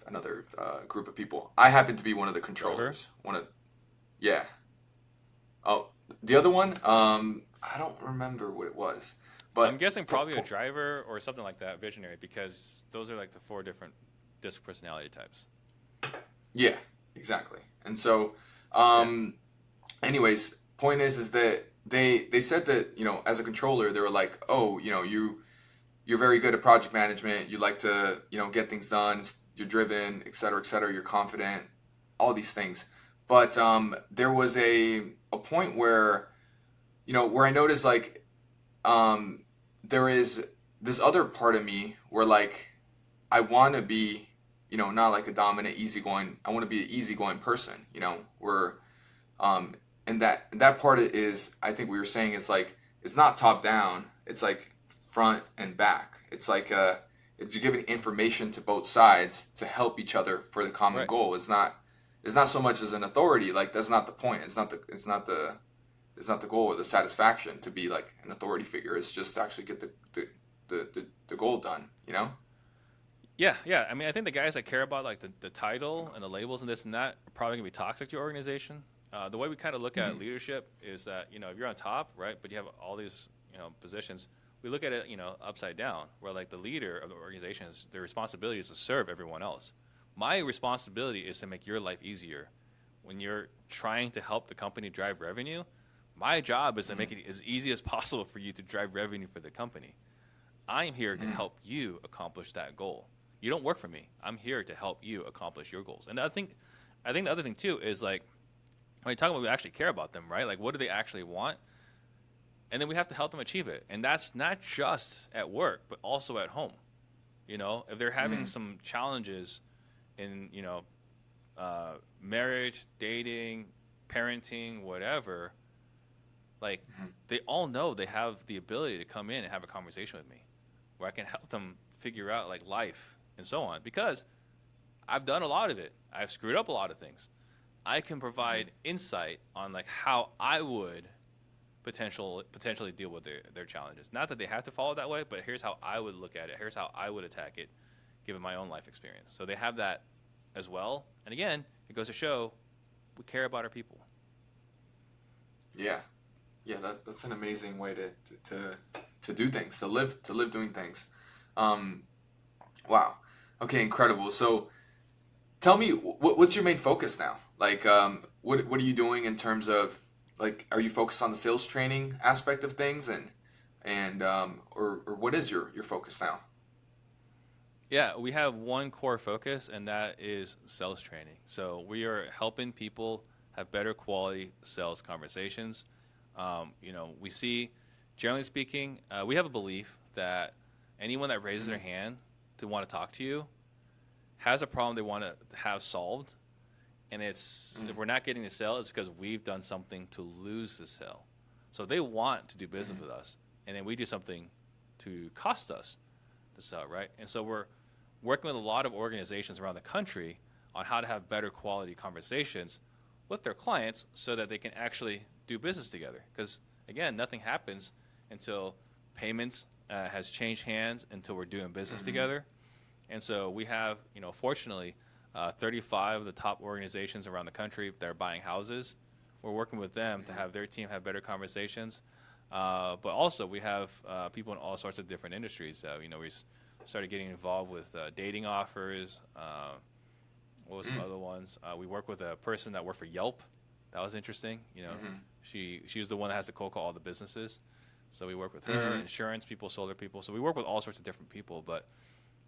group of people. I happen to be one of the Driver? controllers. Yeah. Oh, the other one, I don't remember what it was, I'm but guessing probably a driver or something like that, visionary, because those are like the four different disc personality types. yeah, exactly. And so, Yeah. anyways, point is that they said that as a controller they were like, oh, you're very good at project management. You like to get things done. You're driven, et cetera, you're confident, all these things. But there was a point where where I noticed like there is this other part of me where like I want to be not like a dominant easygoing. I want to be an easygoing person. Where um, and that part is, I think we were saying, it's like it's not top down. It's like front and back. It's like it's you're giving information to both sides to help each other for the common Right. goal. It's not so much as an authority. Like that's not the point. It's not the goal or the satisfaction to be like an authority figure. It's just to actually get the goal done. Yeah, yeah. I mean, I think the guys that care about like the title and the labels and this and that are probably gonna be toxic to your organization. The way we kind of look at Mm-hmm. leadership is that if you're on top, right, but you have all these positions, we look at it upside down, where like the leader of the organization is their responsibility is to serve everyone else. My responsibility is to make your life easier. When you're trying to help the company drive revenue, my job is to make it as easy as possible for you to drive revenue for the company. I'm here to Mm-hmm. help you accomplish that goal. You don't work for me. I'm here to help you accomplish your goals. And I think the other thing too is like when you talk about we actually care about them, right? Like what do they actually want? And then we have to help them achieve it. And that's not just at work, but also at home. If they're having Mm-hmm. some challenges in, marriage, dating, parenting, whatever, like Mm-hmm. they all know they have the ability to come in and have a conversation with me where I can help them figure out like life and so on because I've done a lot of it. I've screwed up a lot of things. I can provide insight on like how I would potentially deal with their challenges. Not that they have to follow that way, but here's how I would look at it. Here's how I would attack it given my own life experience. So they have that as well. And again, it goes to show we care about our people. Yeah. Yeah, that's an amazing way to do things, to live doing things. Um, wow. Okay, incredible. So tell me what's your main focus now? Like, what are you doing in terms of like, are you focused on the sales training aspect of things, or what is your focus now? Yeah, we have one core focus, and that is sales training. So we are helping people have better quality sales conversations. We see, generally speaking, we have a belief that anyone that raises their Hmm. hand to want to talk to you has a problem they want to have solved. And it's if Hmm. we're not getting the sale, it's because we've done something to lose the sale. So they want to do business Hmm. with us, and then we do something to cost us the sale, right? And so we're working with a lot of organizations around the country on how to have better quality conversations with their clients so that they can actually do business together. Because again, nothing happens until payments has changed hands, until we're doing business Hmm. together. And so we have, fortunately, 35 of the top organizations around the country that are buying houses. We're working with them to Hmm. have their team have better conversations. But also, we have people in all sorts of different industries. We started getting involved with dating offers. What was some Hmm. other ones? We work with a person that worked for Yelp. That was interesting. Hmm. She was the one that has to cold call all the businesses. So we work with her, Hmm. insurance people, solar people. So we work with all sorts of different people. But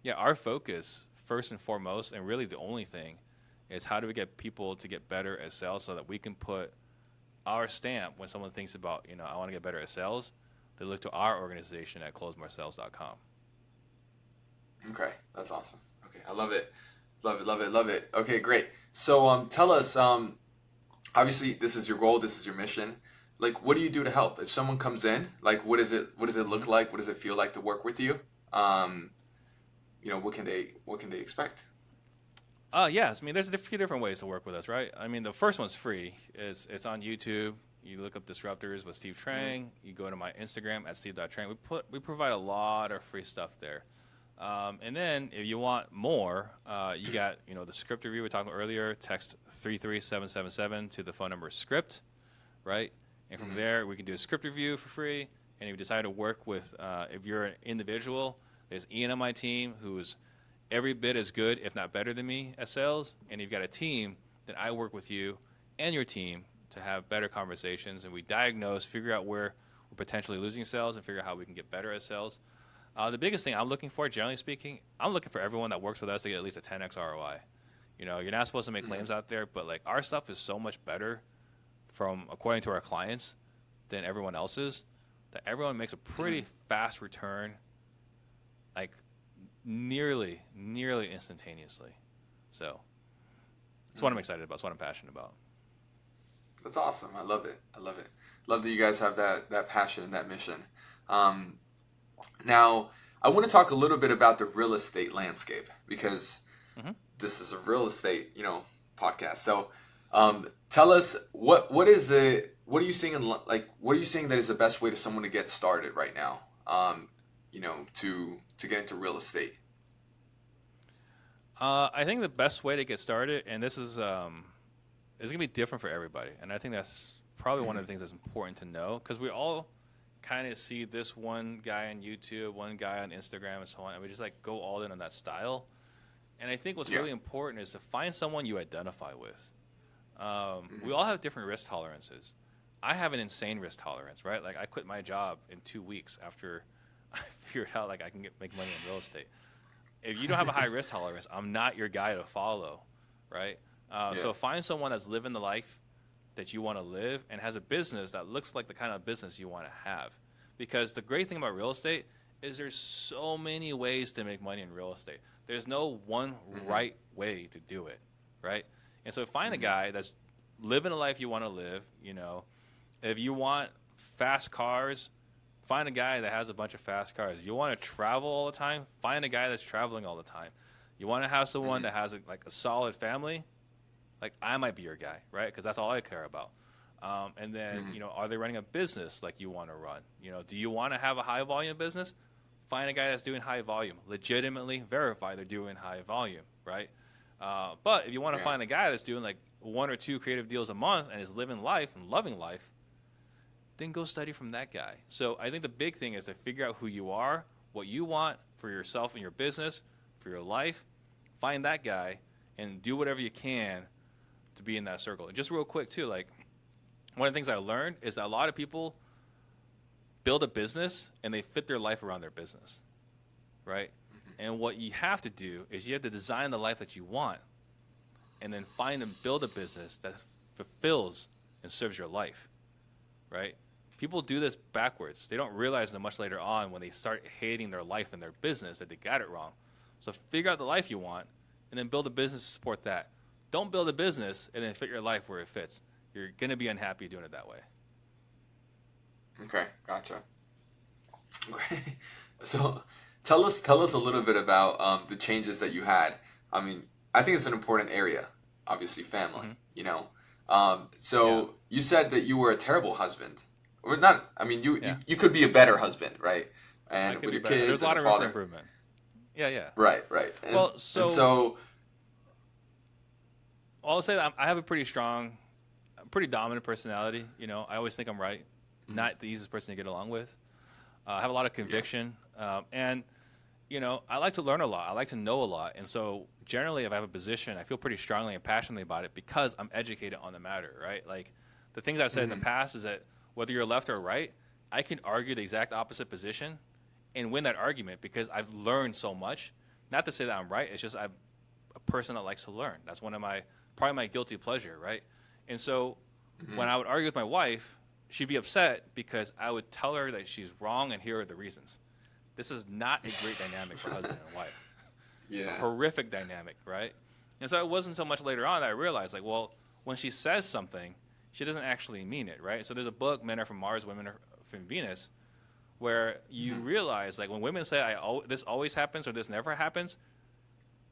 yeah, our focus, first and foremost, and really the only thing, is how do we get people to get better at sales so that we can put our stamp when someone thinks about, I want to get better at sales, they look to our organization at closemoresales.com. Okay, that's awesome. Okay, I love it. Love it, love it, love it. Okay, great. So, tell us, obviously this is your goal, this is your mission. Like, what do you do to help? If someone comes in, like, what does it Mm-hmm. look like? What does it feel like to work with you? Um, what can they expect? Yes, I mean, there's a few different ways to work with us, right? I mean, the first one's free. It's on YouTube. You look up Disruptors with Steve Hmm. Trang. You go to my Instagram at steve.trang. We provide a lot of free stuff there. And then if you want more, you got the script review we talked about earlier. Text 33777 to the phone number script, right? And from Hmm. there we can do a script review for free. And if you decide to work with, if you're an individual, there's Ian on my team who's every bit as good, if not better than me at sales. And you've got a team, then I work with you and your team to have better conversations, and we diagnose, figure out where we're potentially losing sales, and figure out how we can get better at sales. The biggest thing I'm looking for, generally speaking, I'm looking for everyone that works with us to get at least a 10x ROI. You're not supposed to make Hmm. claims out there, but like our stuff is so much better from according to our clients than everyone else's that everyone makes a pretty Hmm. fast return, like nearly instantaneously. So it's what I'm Hmm. excited about. It's what I'm passionate about. That's awesome. I love it. I love it. Love that you guys have that passion and that mission. Um, Now, I want to talk a little bit about the real estate landscape because Hmm. this is a real estate, podcast. So, tell us what is it? What are you seeing like? What are you seeing that is the best way to someone to get started right now? To get into real estate. I think the best way to get started, and this is gonna be different for everybody, and I think that's probably one of Hmm. the things that's important to know because we all kind of see this one guy on YouTube, one guy on Instagram, and so on, and we just like go all in on that style. And I think what's Yeah. really important is to find someone you identify with. We Hmm. all have different risk tolerances. I have an insane risk tolerance, right? Like I quit my job in 2 weeks after I figured out like I can make money in real estate. If you don't have a high risk tolerance, I'm not your guy to follow, right? Yeah. So find someone that's living the life that you want to live and has a business that looks like the kind of business you want to have. Because the great thing about real estate is there's so many ways to make money in real estate. There's no one Hmm. right way to do it, right? And so find a Hmm. guy that's living a life you want to live. If you want fast cars, find a guy that has a bunch of fast cars. You want to travel all the time, find a guy that's traveling all the time. You want to have someone Hmm. that has like a solid family, like I might be your guy, right? Because that's all I care about. And then, Hmm. are they running a business like you want to run? Do you want to have a high volume business? Find a guy that's doing high volume. Legitimately verify they're doing high volume, right? But if you want to Yeah. find a guy that's doing like one or two creative deals a month and is living life and loving life, then go study from that guy. So I think the big thing is to figure out who you are, what you want for yourself and your business, for your life. Find that guy, and do whatever you can to be in that circle. And just real quick too, like one of the things I learned is that a lot of people build a business and they fit their life around their business, right? And what you have to do is you have to design the life that you want and then find and build a business that fulfills and serves your life, right? People do this backwards. They don't realize until much later on when they start hating their life and their business that they got it wrong. So figure out the life you want and then build a business to support that. Don't build a business and then fit your life where it fits. You're going to be unhappy doing it that way. Okay, gotcha. Okay. So tell us a little bit about the changes that you had. I mean, I think it's an important area, obviously family, you know. So you said that you were a terrible husband. Or not, I mean, you could be a better husband, right? And with your kids There's a lot and of the room for father. improvement. Yeah. Right. And, Well, and so so I'll say that I have a pretty strong, pretty dominant personality. You know, I always think I'm right. Not the easiest person to get along with. I have a lot of conviction. And, you know, I like to learn a lot. I like to know a lot. And so generally, if I have a position, I feel pretty strongly and passionately about it because I'm educated on the matter, right? Like the things I've said in the past is that whether you're left or right, I can argue the exact opposite position and win that argument because I've learned so much. Not to say that I'm right. It's just I'm a person that likes to learn. That's one of probably my guilty pleasure, right? And so when I would argue with my wife, she'd be upset because I would tell her that she's wrong and here are the reasons. This is not a great dynamic for husband and wife. It's a horrific dynamic, right? And so it wasn't so much later on that I realized, like, well, when she says something, she doesn't actually mean it, right? So there's a book, Men Are From Mars, Women Are From Venus, where you realize, like, when women say, this always happens or this never happens,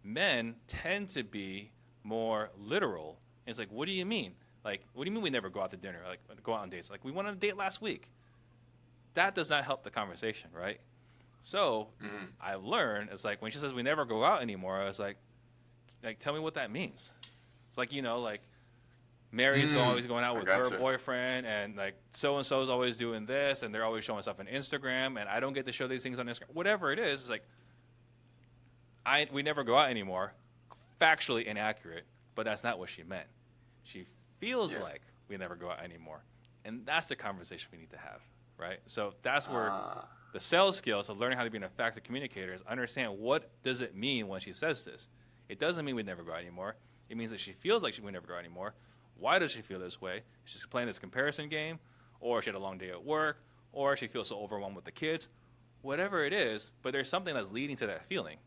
men tend to be more literal. And it's like, what do you mean? Like, what do you mean we never go out to dinner? Like, go out on dates? Like, we went on a date last week. That does not help the conversation, right? So I've learned, it's like, when she says we never go out anymore, I was like, tell me what that means. It's like, you know, like, Mary's always going out with her boyfriend, and like so-and-so is always doing this, and they're always showing stuff on Instagram, and I don't get to show these things on Instagram. Whatever it is, it's like, we never go out anymore. Factually inaccurate, but that's not what she meant. She feels like we never go out anymore. And that's the conversation we need to have, right? So that's where the sales skills of learning how to be an effective communicator is understand what does it mean when she says this. It doesn't mean we never go out anymore. It means that she feels like we never go out anymore. Why does she feel this way? Is she playing this comparison game? Or she had a long day at work? Or she feels so overwhelmed with the kids? Whatever it is, but there's something that's leading to that feeling.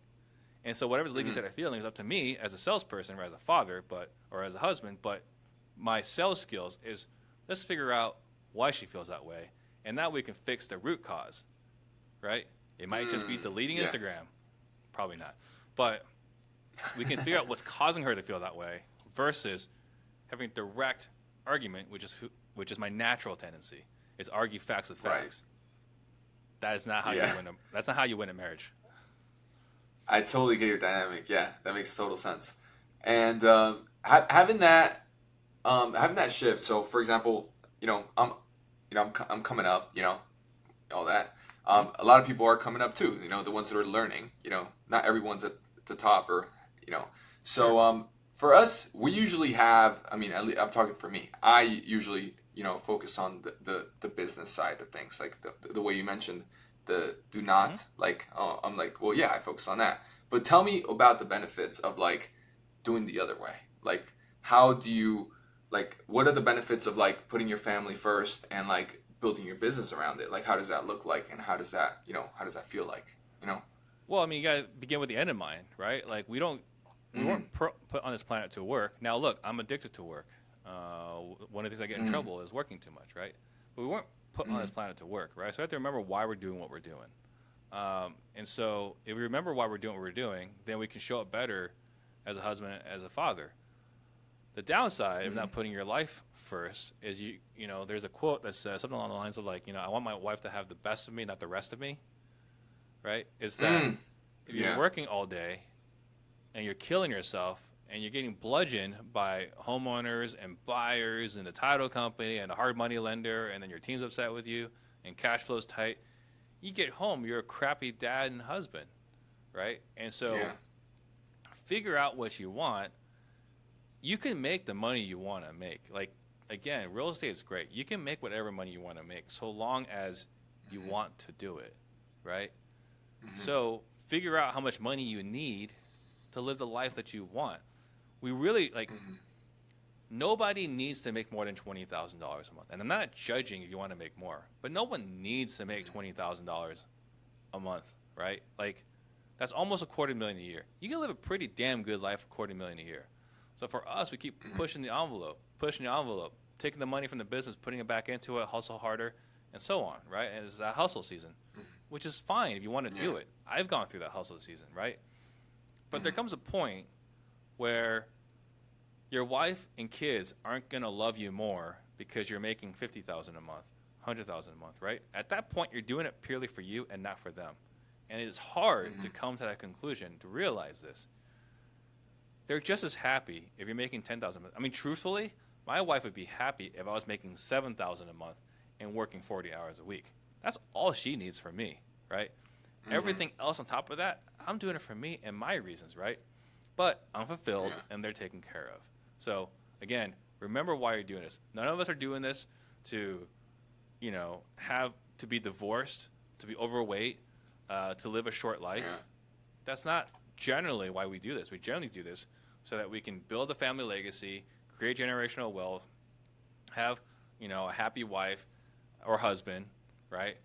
And so whatever's leading to that feeling is up to me as a salesperson or as a father or as a husband. But my sales skills is let's figure out why she feels that way. And now we can fix the root cause, right? It might just be deleting Instagram. Probably not. But we can figure out what's causing her to feel that way versus having a direct argument, which is my natural tendency, is argue facts with facts. That is not how you win. That's not how you win a marriage. I totally get your dynamic. Yeah, that makes total sense. And having that shift. So, for example, I'm coming up. All that. A lot of people are coming up too. The ones that are learning. Not everyone's at the top, or So for us, we usually have. I mean, I'm talking for me. I usually focus on the business side of things, like the way you mentioned. The do not I'm like, well, yeah, I focus on that. But tell me about the benefits of like doing the other way. Like, how do you what are the benefits of like putting your family first and like building your business around it? Like, how does that look like, and how does that feel like? Well, I mean, you gotta begin with the end in mind, right? Like, we weren't put on this planet to work. Now, look, I'm addicted to work. One of the things I get in trouble is working too much, right? But we weren't put on this planet to work, right? So we have to remember why we're doing what we're doing. And so if we remember why we're doing what we're doing, then we can show up better as a husband, as a father. The downside of not putting your life first is there's a quote that says something along the lines of like, I want my wife to have the best of me, not the rest of me, right? It's that if you're working all day and you're killing yourself and you're getting bludgeoned by homeowners and buyers and the title company and the hard money lender, and then your team's upset with you and cash flow's tight, you get home, you're a crappy dad and husband, right? And so figure out what you want, you can make the money you want to make. Like, again, real estate is great. You can make whatever money you want to make so long as you want to do it, right? So figure out how much money you need to live the life that you want. We really, like, nobody needs to make more than $20,000 a month. And I'm not judging if you want to make more, but no one needs to make $20,000 a month, right? Like, that's almost $250,000 a year. You can live a pretty damn good life for $250,000 a year. So for us, we keep pushing the envelope, taking the money from the business, putting it back into it, hustle harder, and so on, right? And it's that hustle season, which is fine if you want to do it. I've gone through that hustle season, right? But there comes a point where your wife and kids aren't going to love you more because you're making $50,000 a month, $100,000 a month, right? At that point, you're doing it purely for you and not for them. And it is hard to come to that conclusion, to realize this. They're just as happy if you're making $10,000 a month. I mean, truthfully, my wife would be happy if I was making $7,000 a month and working 40 hours a week. That's all she needs from me, right? Everything else on top of that, I'm doing it for me and my reasons, right? But I'm fulfilled and they're taken care of. So again, remember why you're doing this. None of us are doing this to, have to be divorced, to be overweight, to live a short life. That's not generally why we do this. We generally do this so that we can build a family legacy, create generational wealth, have, a happy wife or husband, right?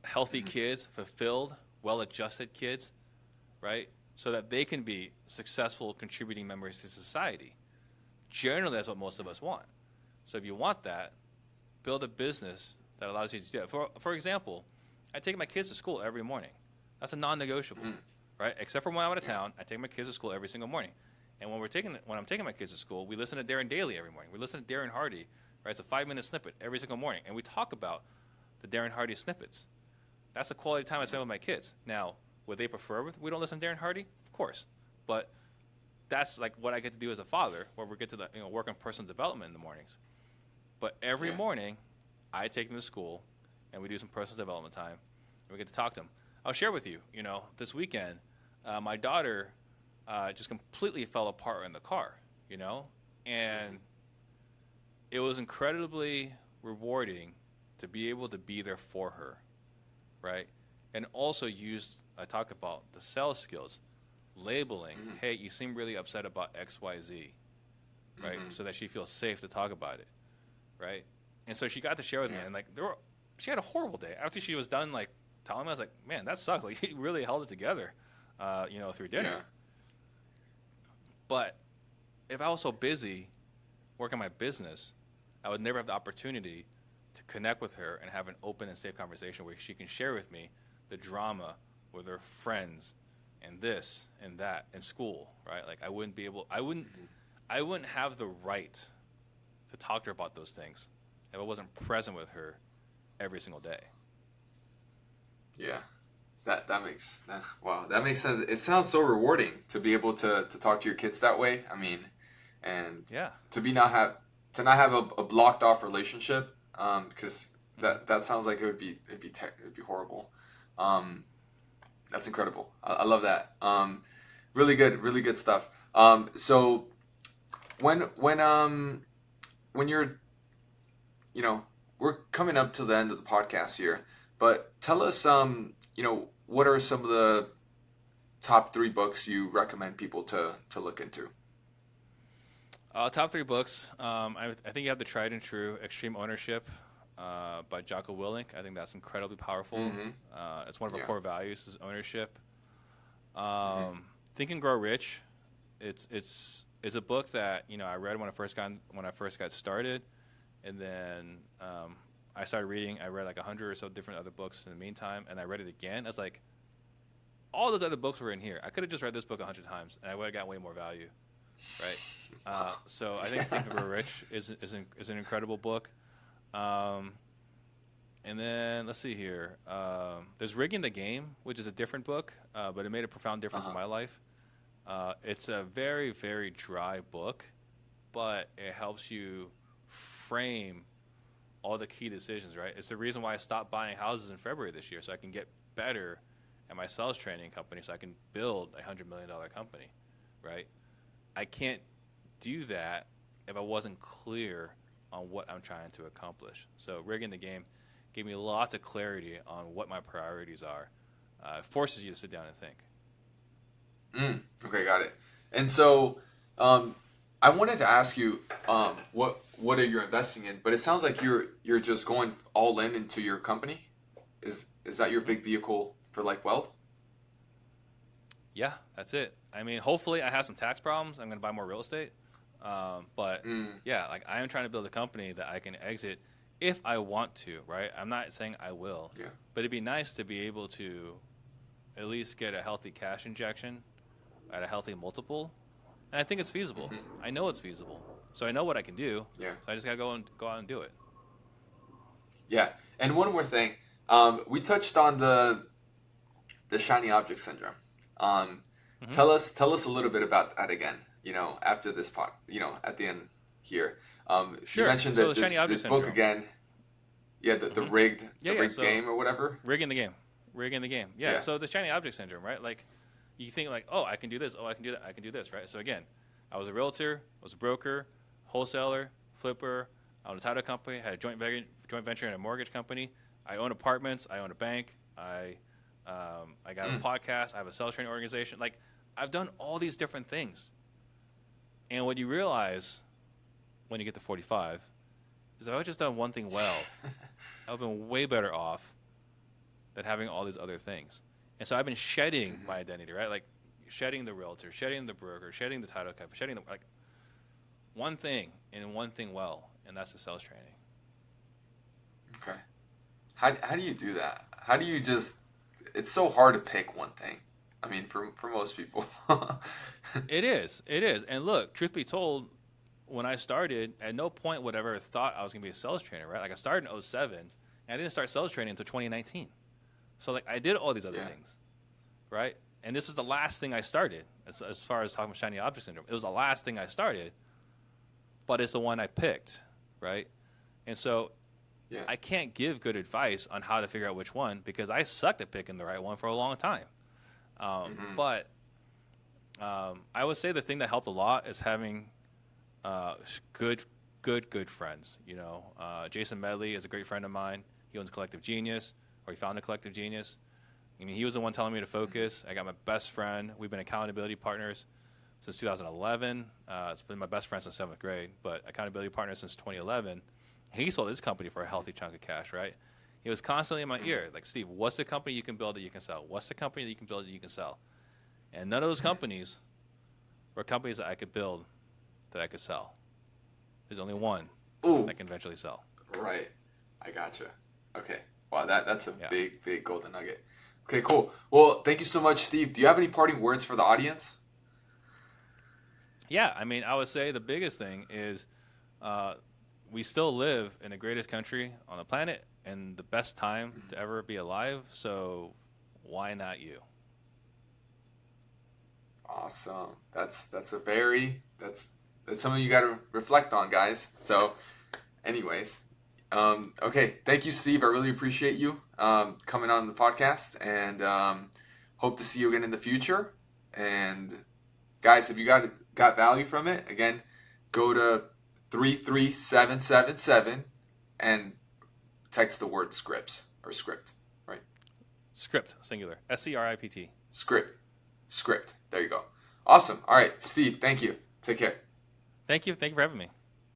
Healthy kids, fulfilled, well-adjusted kids, right? So that they can be successful contributing members to society. Generally, that's what most of us want. So if you want that, build a business that allows you to do it. For example, I take my kids to school every morning. That's a non-negotiable, right? Except for when I'm out of town, I take my kids to school every single morning. And when I'm taking my kids to school, we listen to Darren Daily every morning. We listen to Darren Hardy, right? It's a 5-minute snippet every single morning, and we talk about the Darren Hardy snippets. That's the quality time I spend with my kids. Now, would they prefer we don't listen to Darren Hardy? Of course, but that's like what I get to do as a father, where we get to work on personal development in the mornings. But every morning, I take them to school, and we do some personal development time, and we get to talk to them. I'll share with you, this weekend, my daughter just completely fell apart in the car, and it was incredibly rewarding to be able to be there for her, right? And also I talk about the sales skills, labeling, hey, you seem really upset about X, Y, Z, right? So that she feels safe to talk about it, right? And so she got to share with me, and she had a horrible day. After she was done, telling me, I was like, man, that sucks. Like, he really held it together, through dinner. But if I was so busy working my business, I would never have the opportunity to connect with her and have an open and safe conversation where she can share with me the drama with her friends and this and that in school, right? Like, I wouldn't have the right to talk to her about those things if I wasn't present with her every single day. Yeah. That makes sense. It sounds so rewarding to be able to talk to your kids that way. I mean, and to not have a blocked off relationship, because that sounds like it'd be horrible. That's incredible. I love that. Really good stuff. So when you're, we're coming up to the end of the podcast here, but tell us, what are some of the top 3 books you recommend people to look into? Top 3 books. I think you have the tried and true Extreme Ownership by Jocko Willink. I think that's incredibly powerful. It's one of our core values is ownership. Think and Grow Rich. It's a book that I read when I first got started, and then I started reading. I read like 100 or so different other books in the meantime, and I read it again. I was like, all those other books were in here. I could have just read this book 100 times, and I would have got way more value, right? So I think and Grow Rich is an incredible book. And then let's see here. There's Rigging the Game, which is a different book, but it made a profound difference in my life. It's a very, very dry book, but it helps you frame all the key decisions, right? It's the reason why I stopped buying houses in February this year, so I can get better at my sales training company, so I can build a $100 million company, right? I can't do that if I wasn't clear on what I'm trying to accomplish. So rigging the game gave me lots of clarity on what my priorities are. It forces you to sit down and think. Okay, got it. And so, I wanted to ask you, what are you investing in? But it sounds like you're just going all in into your company. Is that your big vehicle for like wealth? Yeah, that's it. I mean, hopefully I have some tax problems. I'm going to buy more real estate. But yeah, like I am trying to build a company that I can exit if I want to, right? I'm not saying I will. Yeah. But it'd be nice to be able to at least get a healthy cash injection at a healthy multiple. And I think it's feasible. I know it's feasible. So I know what I can do. Yeah. So I just got to go out and do it. Yeah. And one more thing, we touched on the shiny object syndrome. Tell us a little bit about that again. After this part, at the end here. Sure. You mentioned So that the shiny object this book syndrome. again. Yeah, the rigged So game or whatever. rigging the game. Yeah. Yeah. So the shiny object syndrome, right? Like you think like, oh, I can do this. Oh, I can do that. I can do this, right? So again, I was a realtor, I was a broker, wholesaler, flipper. I owned a title company, had a joint venture in a mortgage company. I own apartments. I own a bank. I got a podcast. I have a sales training organization. Like I've done all these different things. And what you realize when you get to 45 is if I've just done one thing well, I've been way better off than having all these other things. And so I've been shedding my identity, right? Like shedding the realtor, shedding the broker, shedding the title company, shedding like one thing and one thing well, and that's the sales training. Okay. How do you do that? How do you just? It's so hard to pick one thing. I mean, for most people. It is. And look, truth be told, when I started, at no point would I ever thought I was going to be a sales trainer, right? Like I started in 07, and I didn't start sales training until 2019. So like I did all these other things, right? And this is the last thing I started as far as talking about shiny object syndrome. It was the last thing I started, but it's the one I picked, right? And so I can't give good advice on how to figure out which one because I sucked at picking the right one for a long time. But I would say the thing that helped a lot is having good friends. Jason Medley is a great friend of mine. He owns Collective Genius, or he founded Collective Genius. I mean, he was the one telling me to focus. I got my best friend. We've been accountability partners since 2011. It's been my best friend since 7th grade, but accountability partner since 2011. He sold his company for a healthy chunk of cash, right? He was constantly in my ear, like, Steve, what's the company you can build that you can sell? What's the company that you can build that you can sell? And none of those companies were companies that I could build that I could sell. There's only one that can eventually sell. Right. I gotcha. Okay. Wow, that's a big golden nugget. Okay, cool. Well, thank you so much, Steve. Do you have any parting words for the audience? Yeah, I mean, I would say the biggest thing is we still live in the greatest country on the planet and the best time to ever be alive, so why not you? Awesome. That's something you got to reflect on, guys. So, anyways, okay. Thank you, Steve. I really appreciate you coming on the podcast, and hope to see you again in the future. And guys, if you got value from it, again, go to 33777 and text the word script, right? Script, singular. SCRIPT. Script. There you go. Awesome. All right, Steve, thank you. Take care. Thank you for having me.